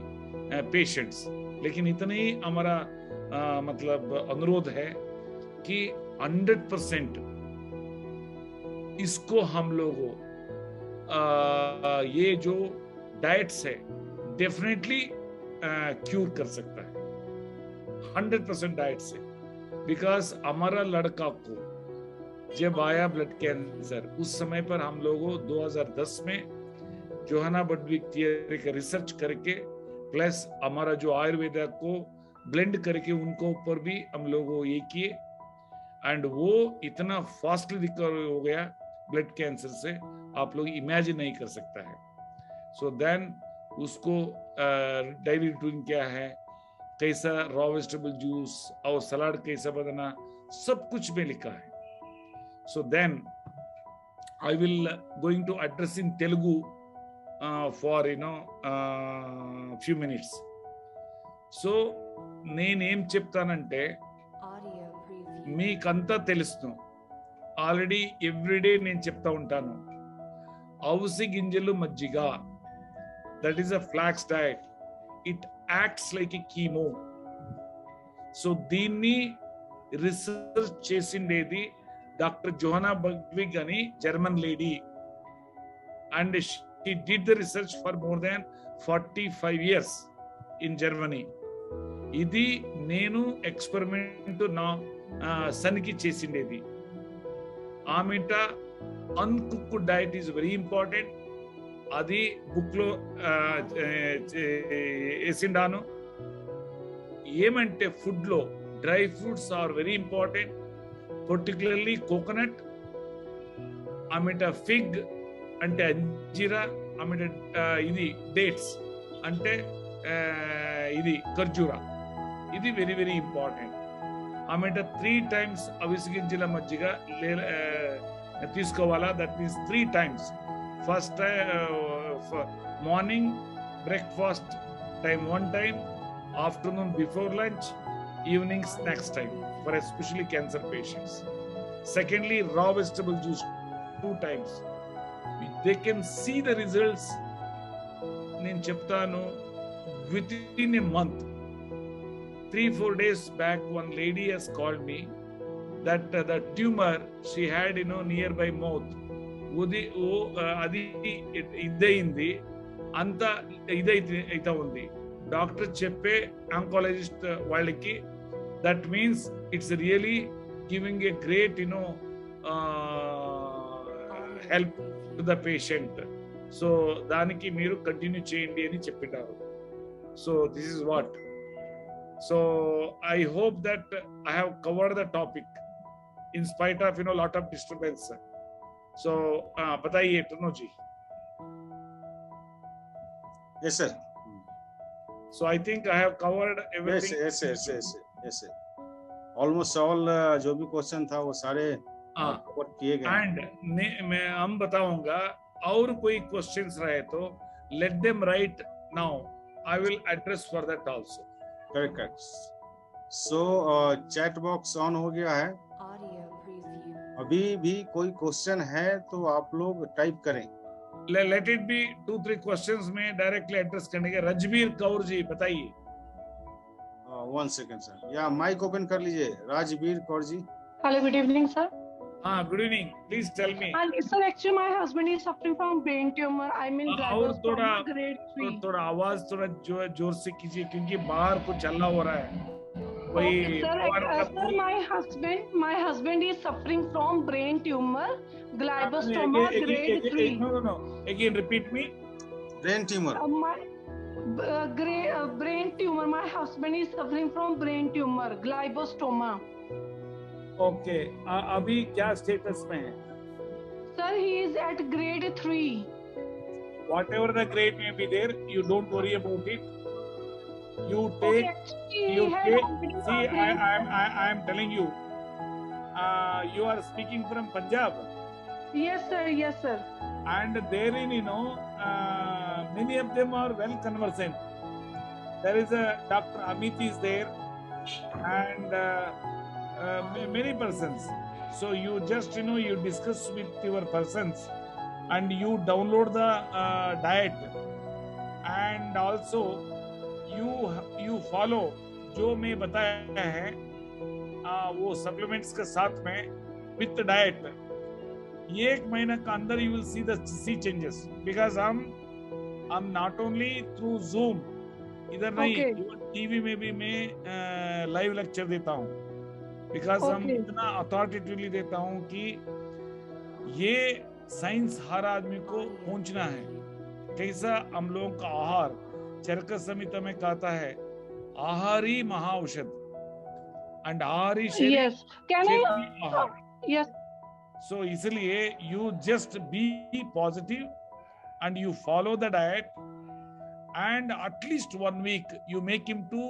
patients। लेकिन इतना ही हमारा मतलब अनुरोध है कि 100% इसको हम लोगों ये जो डाइट्स है डेफिनेटली क्यूर कर सकता है 100% डाइट से। बिकॉज हमारा लड़का को जब आया ब्लड कैंसर, उस समय पर हम लोगों 2010 में जोहाना बर्डविक थियरी का रिसर्च करके प्लस हमारा जो आयुर्वेदा को ब्लेंड करके उनको ऊपर भी हम लोगों ये किए एंड वो इतना फास्टली रिकवर हो गया ब्लड कैंसर से, आप लोग इमेजिन नहीं कर सकता है। सो देन उसको डेली रूटीन क्या है, कैसा रॉ वेजिटेबल जूस और सलाद कैसा बनाना, सब कुछ में लिखा है। So then I will going to address in Telugu for few minutes. So నేనేం చెప్తానంటే, మీకంతా తెలుసు ఆల్రెడీ ఎవ్రీడే నేను చెప్తా ఉంటాను, అవిసె గింజలు మజ్జిగ, that is a flax diet, it acts like a chemo. So దీన్ని రీసెర్చ్ చేసిండేది డాక్టర్ జోహానా బర్డ్విక్ అని German lady, and she did the research for more than 45 years in Germany. ఇది నేను ఎక్స్పెరిమెంట్ నా సన్కి చేసిండేది. ఆమెట uncooked diet is very important, అది book లో వేసిండాను. ఏమంటే ఫుడ్ లో dry fruits are very important, particularly coconut, ఆమెట ఫిగ్ అంటే అంజీరా, ఆమెట ఇది డేట్స్ అంటే ఇది ఖర్జూరా, ఇది వెరీ వెరీ ఇంపార్టెంట్. ఆమెట 3 times అవిసె గింజల మజ్జిగ తీసుకోవాలా, that means 3 times. First morning breakfast time 1 time, afternoon before lunch, evening snacks time for especially cancer patients. Secondly raw vegetable juice 2 times. They can see the results. నేను చెప్తాను, within a month. 3-4 days back one lady has called me that the tumor she had nearby mouth, అది ఇదయింది, అంత ఇదైతే ఉంది. Doctor చెప్పే oncologist వాళ్ళకి that means it's really giving a great help to the patient. So దానికి మీరు continue చేయండి అని చెప్పినారు. So this is what. So I hope that I have covered the topic in spite of lot of disturbance. So बताइए टर्नो जी. Yes sir. So I think I have covered everything. Yes. Almost all जो भी question था वो सारे cover किए गए. And मैं हम बताऊंगा, और कोई क्वेश्चंस रहे तो let them write now. I will address for that also. Correct. So chat box on हो गया है. अभी भी कोई क्वेश्चन है तो आप लोग टाइप करें. Let it be 2-3 क्वेश्चंस में डायरेक्टली एड्रेस करने के. रजबीर कौर जी बताइए. 1 सेकंड सर. या माइक ओपन कर लीजिए. Rajbir Kaur ji. Hello, good evening sir. हाँ, good evening. Please tell me. Sir actually my husband is suffering from brain tumour. I mean और थोड़ा आवाज थोड़ा जोर से कीजिए क्योंकि बाहर कुछ हल्ला हो रहा है. Sir, my husband is suffering from brain tumor, glioblastoma grade 3. No. Again, repeat me. Brain tumor. Brain tumor. My husband is suffering from brain tumor, glioblastoma. Okay. अभी क्या स्टेटस में है? Sir, he is at grade 3. Whatever the grade may be there, you don't worry about it. You take. See, I am telling you. You are speaking from Punjab. Yes, sir. And therein, many of them are well conversant. There is a Dr. Amit is there, and many persons. So you just you discuss with your persons, and you download the diet, and also you follow जो मैं बताया है वो supplements के साथ में with diet. ये 1 महीने का अंदर you will see changes. Because हम नॉट ओनली थ्रू जूम, इधर नहीं, टीवी में भी मैं लाइव लेक्चर देता हूँ. बिकॉज हम इतना अथॉरिटेटिवली देता हूँ कि ये साइंस हर आदमी को पहुंचना है. कैसा हम लोगों का आहार, चरक संहिता में कहता है आहारी महाऔषध, एंड आहारी शरीर आहार. Yes. So इसलिए you just be positive and you follow the diet, and at least 1 week you make him to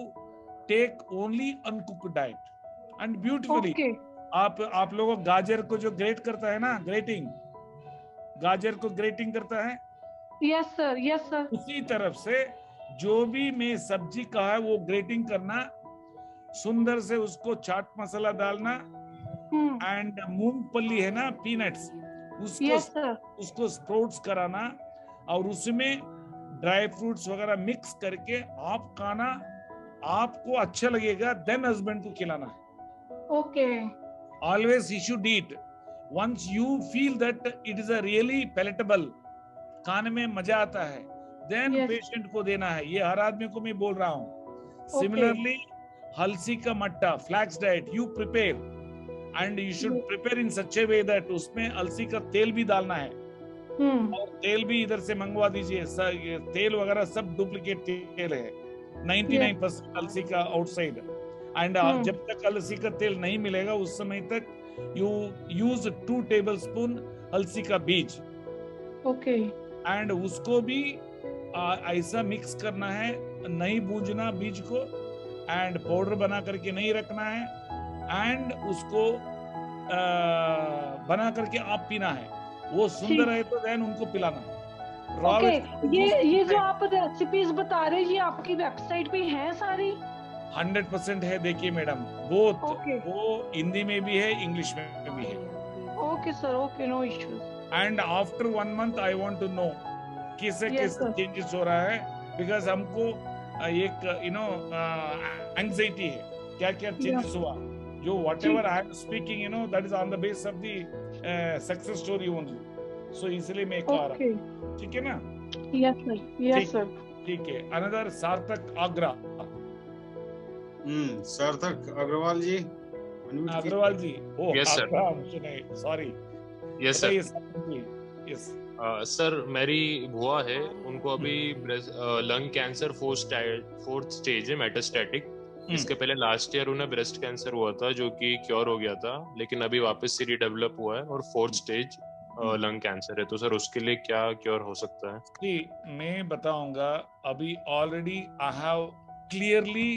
take only uncooked diet. And beautifully, okay. आप लोगों को गाजर को जो ग्रेट करता है ना, ग्रेटिंग, गाजर को ग्रेटिंग करता है. Yes sir. उसी तरफ से जो भी मैं सब्जी का है वो ग्रेटिंग करना, सुंदर से उसको चाट मसाला डालना, एंड मूंगफली है ना, पीनट्स, उसको स्प्राउट्स कराना, और उसमें ड्राई फ्रूट्स वगैरह मिक्स करके आप खाना. आपको अच्छा लगेगा, देन हस्बैंड को खिलाना है. Okay. Always he should eat. Once you feel that it is a really palatable, खाने में मजा आता है, देन पेशेंट को देना है. ये हर आदमी को मैं बोल रहा हूँ. सिमिलरली हलसी का मट्टा, flax diet you prepare, and you should prepare in such a way that उसमें अलसी का तेल भी डालना है. और तेल भी इधर से मंगवा दीजिए. तेल वगैरह सब डुप्लीकेट तेल है. 99% अलसी का आउटसाइड. एंड जब तक अलसी का तेल नहीं मिलेगा उस समय तक यू यूज 2 टेबलस्पून अलसी का बीज. ओके. एंड उसको भी ऐसा मिक्स करना है, नहीं भूंजना बीज को, एंड पाउडर बना करके नहीं रखना है, एंड उसको बना करके आप पीना है. वो सुंदर है तो देन उनको पिलाना है. ये जो आप रेसिपीज बता रहे हैं ये आपकी वेबसाइट पे है सारी? 100% है. देखिए मैडम, बोथ वो हिंदी में भी है, इंग्लिश में भी है. Okay sir, okay, no issues. And after 1 month I want to know कैसे चेंजेस हो रहा है, बिकॉज हमको एक एंजाइटी है, क्या क्या चेंजेस हुआ. जो whatever I am speaking that is on the base of the success story only. So इसलिए मैं कह रहा हूं. ठीक है ना? Yes, sir. Yes, sir. ठीक है, अनदर सार्थक आगरा। सार्थक अग्रवाल जी, unmute कीजिए। अग्रवाल जी, ओ Yes, sir. आगरा मुझे नहीं, sorry. Yes sir. Yes sir मेरी बुआ है, उनको अभी लंग कैंसर फोर्थ स्टेज है, मेटास्टैटिक। इसके पहले लास्ट ईयर उन्हें ब्रेस्ट कैंसर हुआ था जो कि क्योर हो गया था, लेकिन अभी वापस से रीडेवलप हुआ है और फोर्थ स्टेज लंग कैंसर है। तो सर उसके लिए क्या क्योर हो सकता है? जी, मैं बताऊंगा। अभी already I have clearly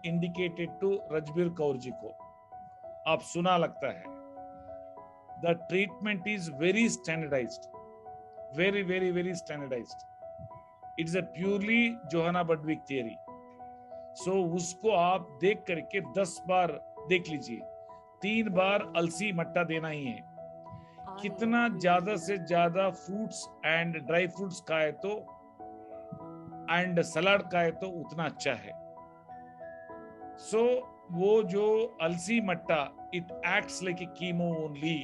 indicated to Rajbir Kaur ji को, आप सुना लगता है। The treatment is very standardised, very very very standardised. It's a purely Johanna Budwig theory. So उसको आप देख करके 10 बार देख लीजिए, 3 बार अलसी मट्टा देना ही है। कितना ज्यादा से ज्यादा फ्रूट्स एंड ड्राई फ्रूट्स खाए तो एंड सलाद खाए तो उतना अच्छा है। सो वो जो अलसी मट्टा, it acts like a chemo only,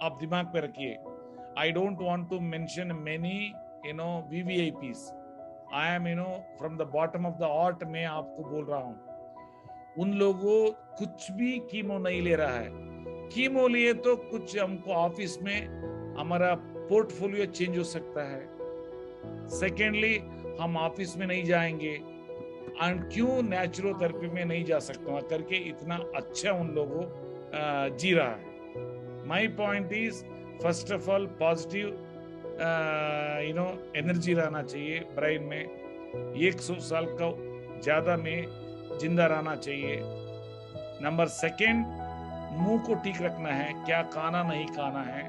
आप दिमाग पे रखिए। I don't want to mention many VVIPs। I am from the bottom of the heart में आपको बोल रहा हूं, उन लोगों कुछ भी कीमो नहीं ले रहा है। कीमो लिए तो कुछ हमको ऑफिस में हमारा पोर्टफोलियो चेंज हो सकता है। सेकेंडली, हम ऑफिस में नहीं जाएंगे, एंड क्यों नेचुरोथेरेपी में नहीं जा सकता करके इतना अच्छा उन लोगों जी रहा है। My point is, first of all positive energy रहना चाहिए ब्रेन में। 100 साल का ज्यादा में जिंदा रहना चाहिए। नंबर सेकेंड, मुंह को ठीक रखना है, क्या खाना नहीं खाना है।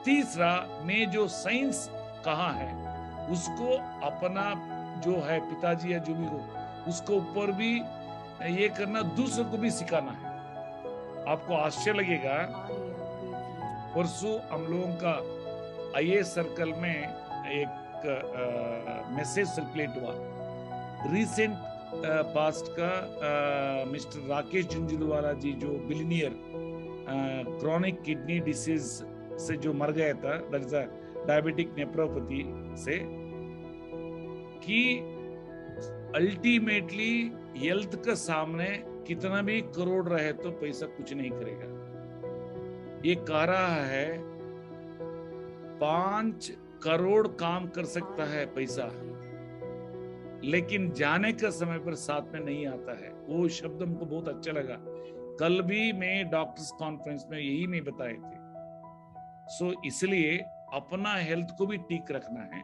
तीसरा, मैं जो साइंस कहा है उसको अपना जो है पिताजी या जो भी हो उसको ऊपर भी ये करना, दूसरों को भी सिखाना है। आपको आश्चर्य लगेगा, परसों हम लोगों का IAS सर्कल में एक मैसेज सर्कुलेट हुआ। रिसेंट पास्ट का मिस्टर राकेश झुंझुनवाला जी, जो बिलियनियर क्रॉनिक किडनी डिसीज से जो मर गया था, दैट इज डायबिटिक नेफ्रोपैथी से, कि अल्टीमेटली हेल्थ का सामने कितना भी करोड़ रहे तो पैसा कुछ नहीं करेगा। ये कह रहा है 5 करोड़ काम कर सकता है पैसा, लेकिन जाने का समय पर साथ में नहीं आता है। वो शब्द हमको बहुत अच्छा लगा। कल भी मैं डॉक्टर्स कॉन्फ्रेंस में यही मैं बताए थे। सो इसलिए अपना हेल्थ को भी ठीक रखना है,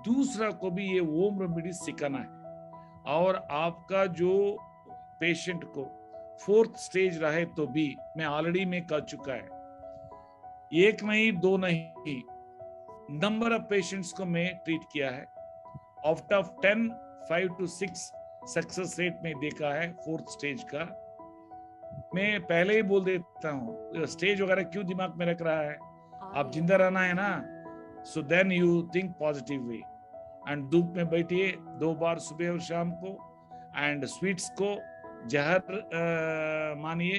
दूसरा को भी ये होम रेमेडी सिखाना है। और आपका जो पेशेंट को 4th स्टेज रहे तो भी, मैं ऑलरेडी में कह चुका है, 1 नहीं 2 नहीं, नंबर ऑफ पेशेंट्स को मैं ट्रीट किया है। Out of 10, 5 to 6 success rate में देखा है 4th स्टेज का। मैं पहले ही बोल देता हूँ, स्टेज वगैरह क्यों दिमाग में रख रहा है, आप जिंदा रहना है ना। So then you think positive way, and धूप में बैठिए 2 बार सुबह और शाम को, एंड स्वीट्स को जहर मानिए,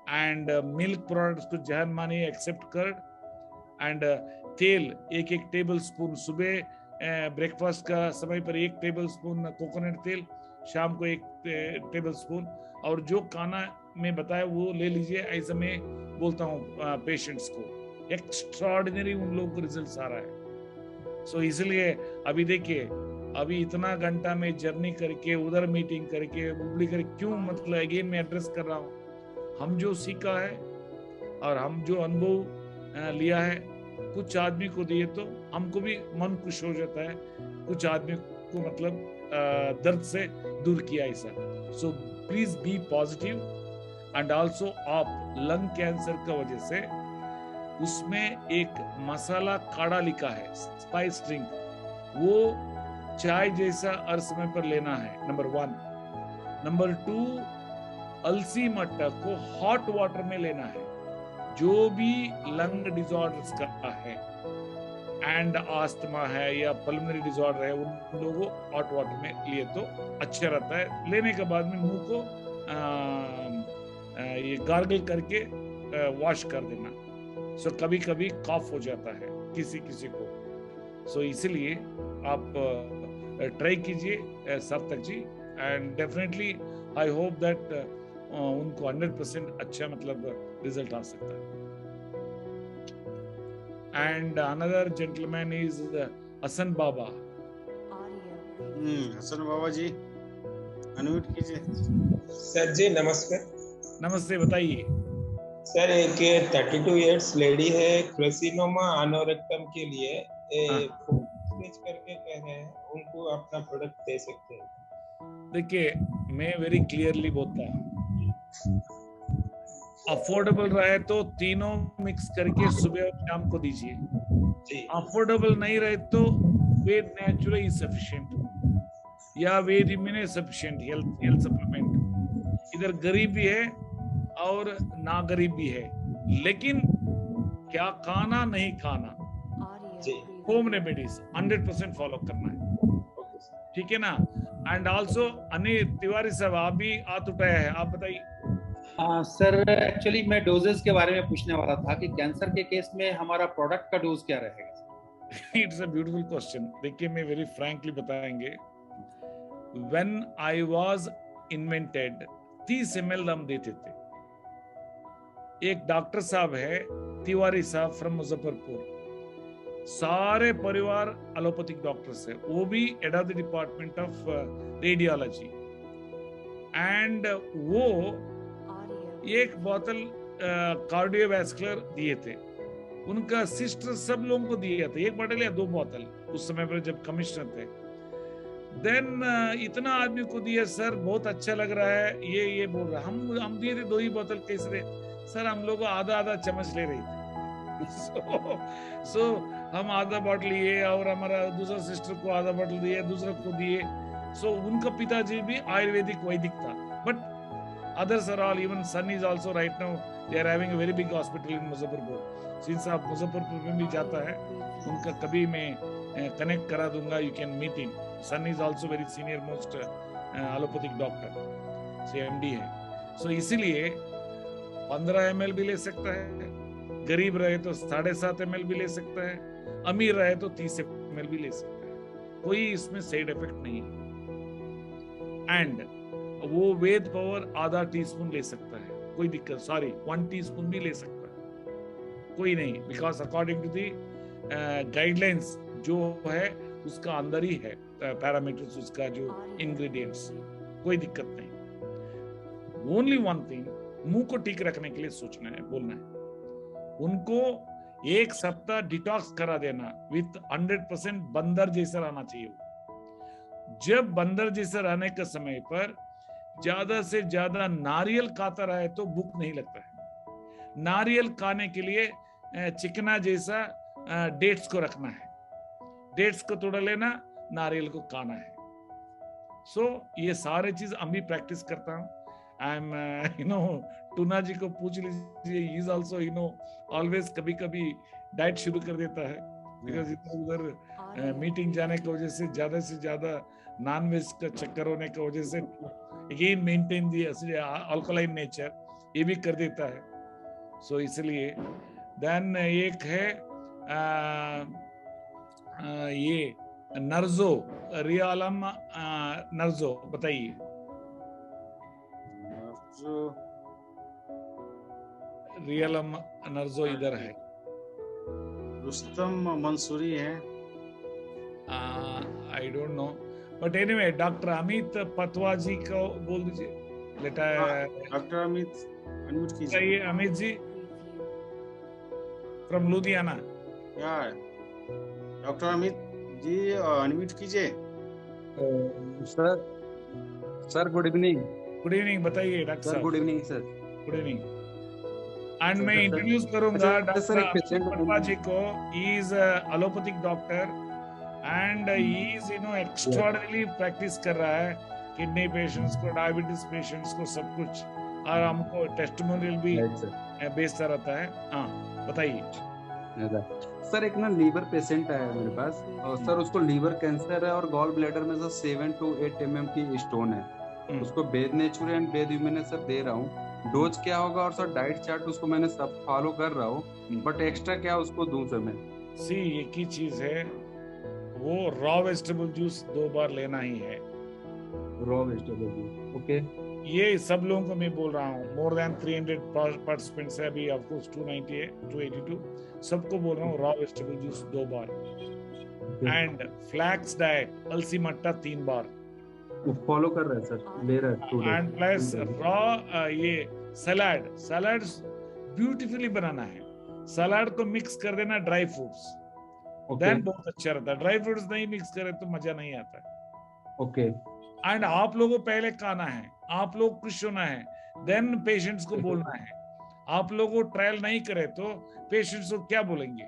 एंड मिल्क प्रोडक्ट्स को जहर मानिए एक्सेप्ट कर्ड, एंड तेल 1 टेबल स्पून सुबह ब्रेकफास्ट का समय पर 1 टेबल स्पून कोकोनट तेल, शाम को 1 टेबल स्पून, और जो खाना मैं बताया वो ले लीजिए। ऐसा मैं बोलता हूँ पेशेंट्स को। एक्स्ट्राऑर्डिनरी उन लोगों को रिजल्ट्स आ रहा है। सो इसलिए अभी देखिए, अभी इतना घंटा में जर्नी करके उधर मीटिंग करके उबली करके क्यों, मतलब अगेन मैं एड्रेस कर रहा हूँ, हम जो सीखा है और हम जो अनुभव लिया है, कुछ आदमी को दिए तो हमको भी मन खुश हो जाता है, कुछ आदमी को मतलब दर्द से दूर किया ऐसा। So please be positive. And also आप लंग कैंसर का वजह से उसमें एक मसाला काढ़ा लिखा है, स्पाइस ड्रिंक, वो चाय जैसा हर समय पर लेना है, नंबर 1। नंबर 2, अलसी मट्टा को हॉट वाटर में लेना है। जो भी लंग डिसऑर्डर्स का है, एंड आस्थमा है या पल्मोनरी डिसऑर्डर है, उन लोगों को हॉट वाटर में लिए तो अच्छा रहता है। लेने के बाद में मुंह को ये गार्गल करके वॉश कर देना। सो कभी कभी कॉफ हो जाता है। किसी किसी को। सो इसलिए आप ट्राई कीजिए Sarthak ji, and definitely I hope that उनको 100% अच्छा मतलब रिजल्ट आ सकता है। And another gentleman is Hasan Baba. Hasan Baba ji unmute कीजिए। सर जी नमस्कार। नमस्ते, बताइए। सर एक 32 इयर्स लेडी है, क्रेसिनोमा एनोरेक्टम के लिए स्टेज करके कह रहे हैं, उनको अपना प्रोडक्ट दे सकते हैं? देखिए, मैं वेरी क्लियरली बोलता हूँ, अफोर्डेबल रहे तो तीनों मिक्स करके सुबह और शाम को दीजिए। अफोर्डेबल नहीं रहे तो वेद नेचुरल इज सफिशिएंट या वेद इम्यून सफिशिएंट हेल्थ सप्लीमेंट। इधर गरीब भी है और ना गरीब भी है, लेकिन क्या खाना नहीं खाना, होम रेमेडीज 100% फॉलो करना है, ठीक है ना। एंड आल्सो अनिल तिवारी साहब, आप भी हाथ उठाया है, आप बताइए। हाँ सर, एक्चुअली मैं डोजेस के बारे में पूछने वाला था कि कैंसर के केस में हमारा प्रोडक्ट का डोज क्या रहेगा? It's a beautiful question. देखिए, मैं वेरी फ्रैंकली बताएंगे, when I was invented 30 ml हम देते थे। एक डॉक्टर साहब है तिवारी साहब फ्रॉम मुजफ्फरपुर, सारे परिवार एलोपैथिक डॉक्टर्स है, वो भी head of the department of radiology, and वो एक बोतल कार्डियोवैस्कुलर दिए थे। उनका सिस्टर सब लोगों को दिया था, एक बोतल या 2 बोतल उस समय पर जब कमिश्नर थे। देन इतना आदमी को दिया, सर बहुत अच्छा लग रहा है, ये बोल रहा, हम दिए थे 2 ही बोतल, कैसे सर हम लोग आधा चम्मच ले रहे थे। so हम आधा बॉटल लिए और हमारा दूसरा सिस्टर को आधा बॉटल दिए, दूसरा को दिए। so उनका पिताजी भी आयुर्वेदिक वैदिक था, but others are all, even son is also right now they are having a very big hospital in Muzaffarpur. Since आप मुजफ्फरपुर में भी जाता है, उनका कभी मैं कनेक्ट करा दूंगा, you can meet him. Son is also very senior most allopathic doctor, CMD है। so इसीलिए 15 ml भी ले सकता है, गरीब रहे तो 7.5 ml भी ले सकता है, अमीर रहे तो 30 ml भी ले सकता है, कोई इसमें साइड इफेक्ट नहीं है। एंड वो वेद पावर आधा टीस्पून ले सकता है, कोई दिक्कत, सॉरी 1 टीस्पून भी ले सकता है, कोई नहीं, because according to the guidelines जो है उसका अंदर ही है पैरामीटर्स, उसका जो इंग्रेडिएंट्स, कोई दिक्कत नहीं। ओनली वन थिंग, मुंह को ठीक रखने के लिए सोचना है, बोलना है उनको, 1 सप्ताह डिटॉक्स करा देना विथ 100% बंदर जैसा रहना चाहिए। जब बंदर जैसा रहने के समय पर ज्यादा से ज्यादा नारियल खाता रहे तो भूख नहीं लगता है। नारियल खाने के लिए चिकना जैसा डेट्स को रखना है, डेट्स को तोड़ लेना, नारियल को खाना है। सो ये सारे चीज हम भी प्रैक्टिस करता हूँ। आई एम टूना जी को पूछ लीजिए, ही इज आल्सो ऑलवेज कभी कभी डाइट शुरू कर देता है, बिकॉज उधर मीटिंग जाने की वजह से ज्यादा नॉन वेज का चक्कर होने की वजह से again maintain the alkaline nature, ये भी कर देता है। सो इसलिए देन एक है ये नर्जो, रियालम नर्जो, बताइए। रियालम नर्जो इधर है, रुस्तम मंसूरी है, I don't know, but anyway doctor Amit Patwa ji को बोल दीजिए। डॉक्टर अमित अनम्यूट कीजिए। अमित जी फ्रॉम लुधियाना। क्या डॉक्टर अमित जी अनम्यूट कीजिए। Sir good evening. Good evening, बताइए डॉक्टर साहब। Good evening sir. Good evening. And मैं इंट्रोड्यूस करूंगा डॉक्टर पतवा जी को। He is allopathic doctor and he is extraordinary practice कर रहा है, किडनी पेशेंट्स को, डायबिटीज पेशेंट्स को, सब कुछ, और हमको टेस्टिमोनियल भी बेचता रहता है। हाँ बताइए। सर एक ना लीवर पेशेंट आया मेरे पास, और सर उसको लीवर कैंसर है और गॉल ब्लैडर में सर 7 to 8 mm की स्टोन है। उसको Ved natural and Ved human sir दे रहा हूँ, डोज क्या होगा और सर डाइट चार्ट उसको मैंने सब फॉलो कर रहा हूँ, बट एक्स्ट्रा क्या उसको दूं सर मैं? सी एक ही चीज है, वो रॉ वेजिटेबल जूस 2 बार लेना ही है। Raw vegetable juice, okay. ये सब लोगों को मैं बोल रहा हूँ, मोर देन 300 पार्टिसिपेंट्स है अभी, ऑफ कोर्स 298 282 सबको बोल रहा हूँ रॉ वेजिटेबल जूस 2 बार, एंड फ्लैक्स डाइट अलसी मट्टा 3 बार फॉलो कर रहा है सर, ले रहा है 2 एंड प्लस रॉ ये सलाड ब्यूटीफुली बनाना है। सलाड को मिक्स कर देना ड्राई फ्रूट्स, देन बहुत अच्छा रहता है। ड्राई फ्रूट्स नहीं मिक्स करे तो मजा नहीं आता है। ओके। एंड आप लोगों को पहले खाना है, आप लोग खुश होना है, देन पेशेंट्स को बोलना है। आप लोगों को ट्रायल नहीं करे तो पेशेंट्स को क्या बोलेंगे?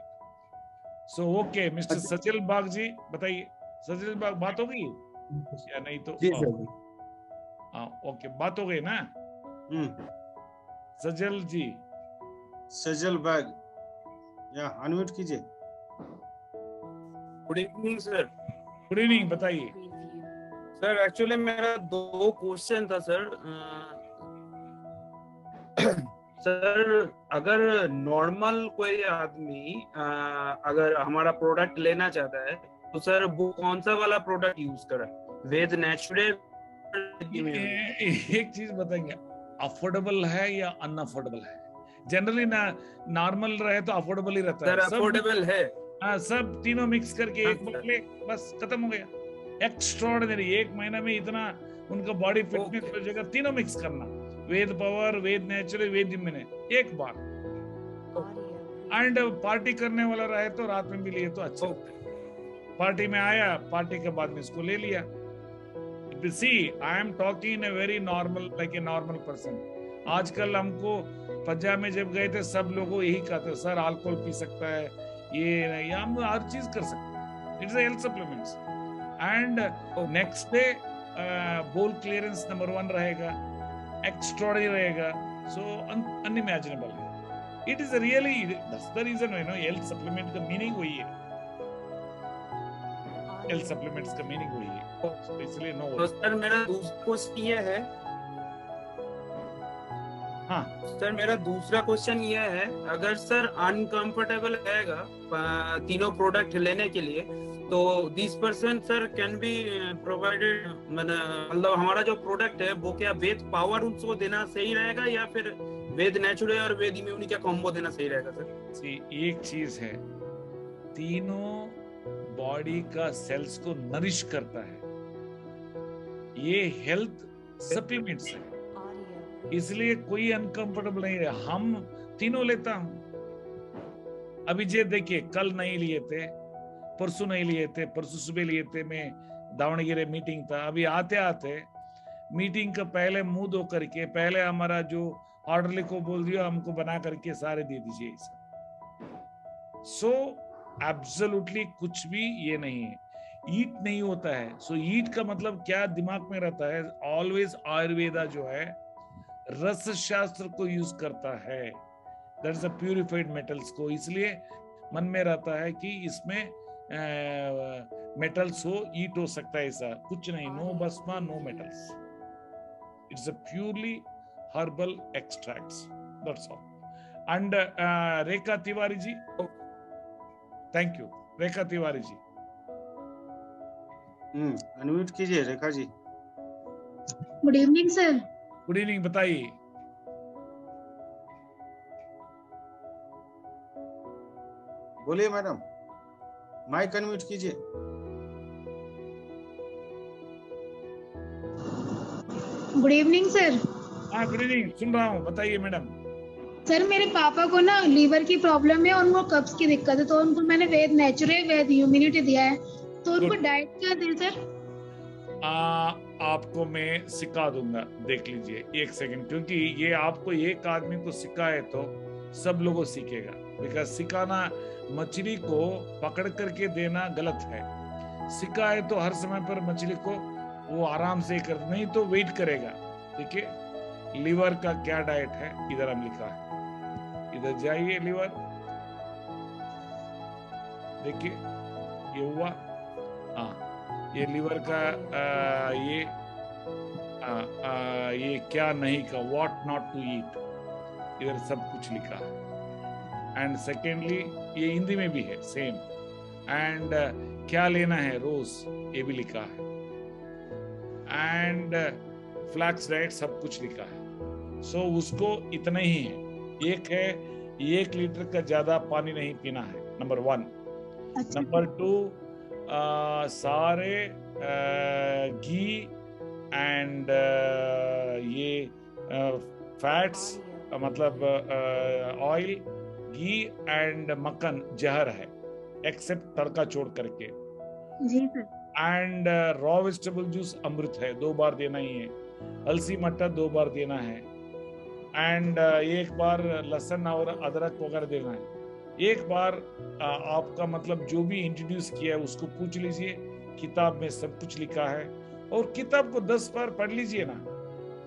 सो ओके मिस्टर सजल बाग जी बताइए, सजल बाग बात हो गई या नहीं? तो जी सर। हाँ ओके, बात हो गई ना? सजल जी, सजल बाग या अनम्यूट कीजिए। Good evening sir. Good evening, बताइए सर। एक्चुअली मेरा 2 क्वेश्चन था सर। सर अगर नॉर्मल कोई आदमी अगर हमारा प्रोडक्ट लेना चाहता है तो सर वो कौन सा वाला प्रोडक्ट यूज करे, वेद नेचुरल? एक चीज बताएंगे, अफोर्डेबल है या अनअफोर्डेबल है? जनरली ना नॉर्मल रहे तो अफोर्डेबल ही रहता है। सर अफोर्डेबल है। हाँ, सब तीनों मिक्स करके एक बार ले, बस खत्म हो गया। एक्स्ट्राऑर्डिनरी, 1 महीना में इतना उनका बॉडी फिटनेस हो जाएगा। तीनों मिक्स करना, वेद पावर, वेद नेचुरल, वेद इम्यूनिटी, एक बार। एंड पार्टी करने वाला रहे तो रात में भी लिए तो अच्छा। पार्टी में आया, पार्टी के बाद में इसको ले लिया। See, I am talking in a very normal, like a normal person. आजकल हमको पंजाब में जब गए थे सब लोगों यही कहते, सर अल्कोहल पी सकता है, ये नहीं, हम हर चीज कर सकते हैं। It's health supplements. And next day bowel clearance number 1 रहेगा, एक्स्ट्राऑर्डिनरी रहेगा, सो अनइमेजिनेबल है। It is really, that's the reason you know health supplement का मीनिंग वही है। हेल्थ सप्लीमेंट्स का मीनिंग वही है, इसलिए नो। तो सर मेरा दूसरा क्वेश्चन ये है। हाँ सर मेरा दूसरा क्वेश्चन ये है, अगर सर अनकंफर्टेबल रहेगा तीनों प्रोडक्ट लेने के लिए तो 20% सर कैन बी प्रोवाइडेड, मतलब हमारा जो प्रोडक्ट है वो क्या वेद पावर उसको देना सही रहेगा या फिर वेद नेचुरल और वेद इम्यूनिटी का कॉम्बो देना सही रहेगा सर? सी एक चीज है, तीनों बॉडी का सेल्स को नरिश करता है, ये हेल्थ सप्लीमेंट्स है, इसलिए कोई अनकंफर्टेबल नहीं है। हम तीनों लेता हूं। अभी जे देखिए, कल नहीं लिए थे, परसों नहीं लिए थे, परसों सुबह लिए थे, मैं दावणगेरे मीटिंग था। अभी आते आते मीटिंग का पहले मुंह धो करके पहले हमारा जो ऑर्डरली को बोल दिया हमको बना करके सारे दे दीजिए। सो एब्सोल्युटली कुछ भी ये नहीं है, ईट नहीं होता है। सो ईट का मतलब क्या दिमाग में रहता है, ऑलवेज आयुर्वेदा जो है रस शास्त्र को यूज करता है, दैट्स अ प्यूरिफाइड मेटल्स को, इसलिए मन में रहता है कि इसमें मेटल्स हो, ईट हो सकता है, ऐसा कुछ नहीं। नो भस्मा, no metals, it's a purely herbal extracts, that's all. And Rekha Tiwari ji, thank you. Rekha Tiwari ji unmute कीजिए Rekha ji. Good evening sir. Good evening, बताइए। बोलिए मैडम, माइक अनम्यूट कीजिए। Good evening sir. हाँ गुड इवनिंग, सुन रहा हूँ, बताइए मैडम। सर मेरे पापा को ना लीवर की प्रॉब्लम है, उनको कब्ज की दिक्कत है, तो उनको मैंने वेद नेचुरल वेद इम्यूनिटी दिया है, तो उनको डाइट क्या दें सर? आपको मैं सिखा दूंगा, देख लीजिए 1 सेकंड, क्योंकि ये आपको एक आदमी को सिखाए तो सब लोगों सीखेगा। बिकॉज सिखाना, मछली को पकड़ करके देना गलत है। सिखाए तो हर समय पर मछली को वो आराम से कर, नहीं तो वेट करेगा। ठीक है, लीवर का क्या डाइट है इधर हम लिखा है, इधर जाइए, लीवर देखिए, ये हुआ। हाँ, ये लीवर का ये क्या नहीं का, व्हाट नॉट टू ईट, इधर सब कुछ लिखा है। एंड सेकेंडली ये हिंदी में भी है सेम, एंड क्या लेना है रोज ये भी लिखा है, एंड फ्लैक्स डाइट सब कुछ लिखा है। सो उसको इतना ही है, एक है 1 लीटर का ज्यादा पानी नहीं पीना है, नंबर 1। नंबर 2 सारे घी एंड ये फैट्स मतलब ऑयल, घी एंड मक्खन जहर है एक्सेप्ट तड़का छोड़ करके। जी sir. And raw vegetable juice अमृत है, 2 बार देना ही है। अलसी मटर 2 बार देना है, एंड 1 बार लहसुन और अदरक वगैरह देना है। 1 बार आपका मतलब जो भी इंट्रोड्यूस किया है उसको पूछ लीजिए, किताब में सब कुछ लिखा है, और किताब को 10 बार पढ़ लीजिए ना।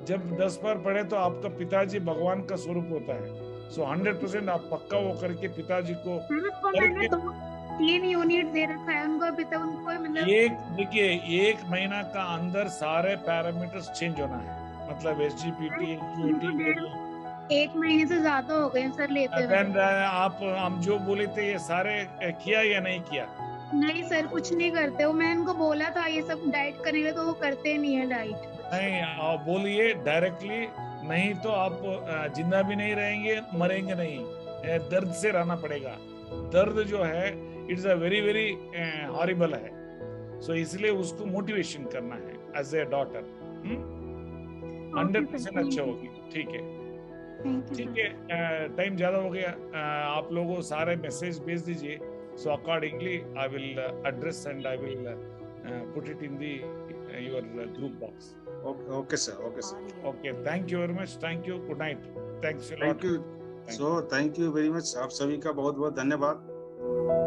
जब 10 बार पढ़े तो आपका पिताजी भगवान का स्वरूप होता है। सो 100% आप पक्का वो करके पिताजी को 3 यूनिट दे रखा है उनको, अभी तक उनको मतलब देखिए 1 महीना का अंदर सारे पैरामीटर्स चेंज होना है, मतलब SGPT 1 महीने से ज्यादा हो गए सर लेते हुए। आप हम जो बोले थे ये सारे किया या नहीं किया? नहीं सर, कुछ नहीं करते वो। मैं इनको बोला था ये सब डाइट करेंगे तो वो करते नहीं है डाइट। नहीं, आप बोलिए डायरेक्टली, नहीं तो आप जिंदा भी नहीं रहेंगे, मरेंगे नहीं, दर्द से रहना पड़ेगा। दर्द जो है it's a very very horrible है। सो इसलिए उसको मोटिवेशन करना है एज ए डॉटर। 100% अच्छा होगी। ठीक है, ठीक है, टाइम ज्यादा हो गया। आप लोगों सारे मैसेज भेज दीजिए, so accordingly I will address and I will put it in the your group box. Okay sir, okay sir. Okay, thank you very much, thank you, good night, thanks a lot. Thank you, so thank you very much। आप सभी का बहुत बहुत धन्यवाद।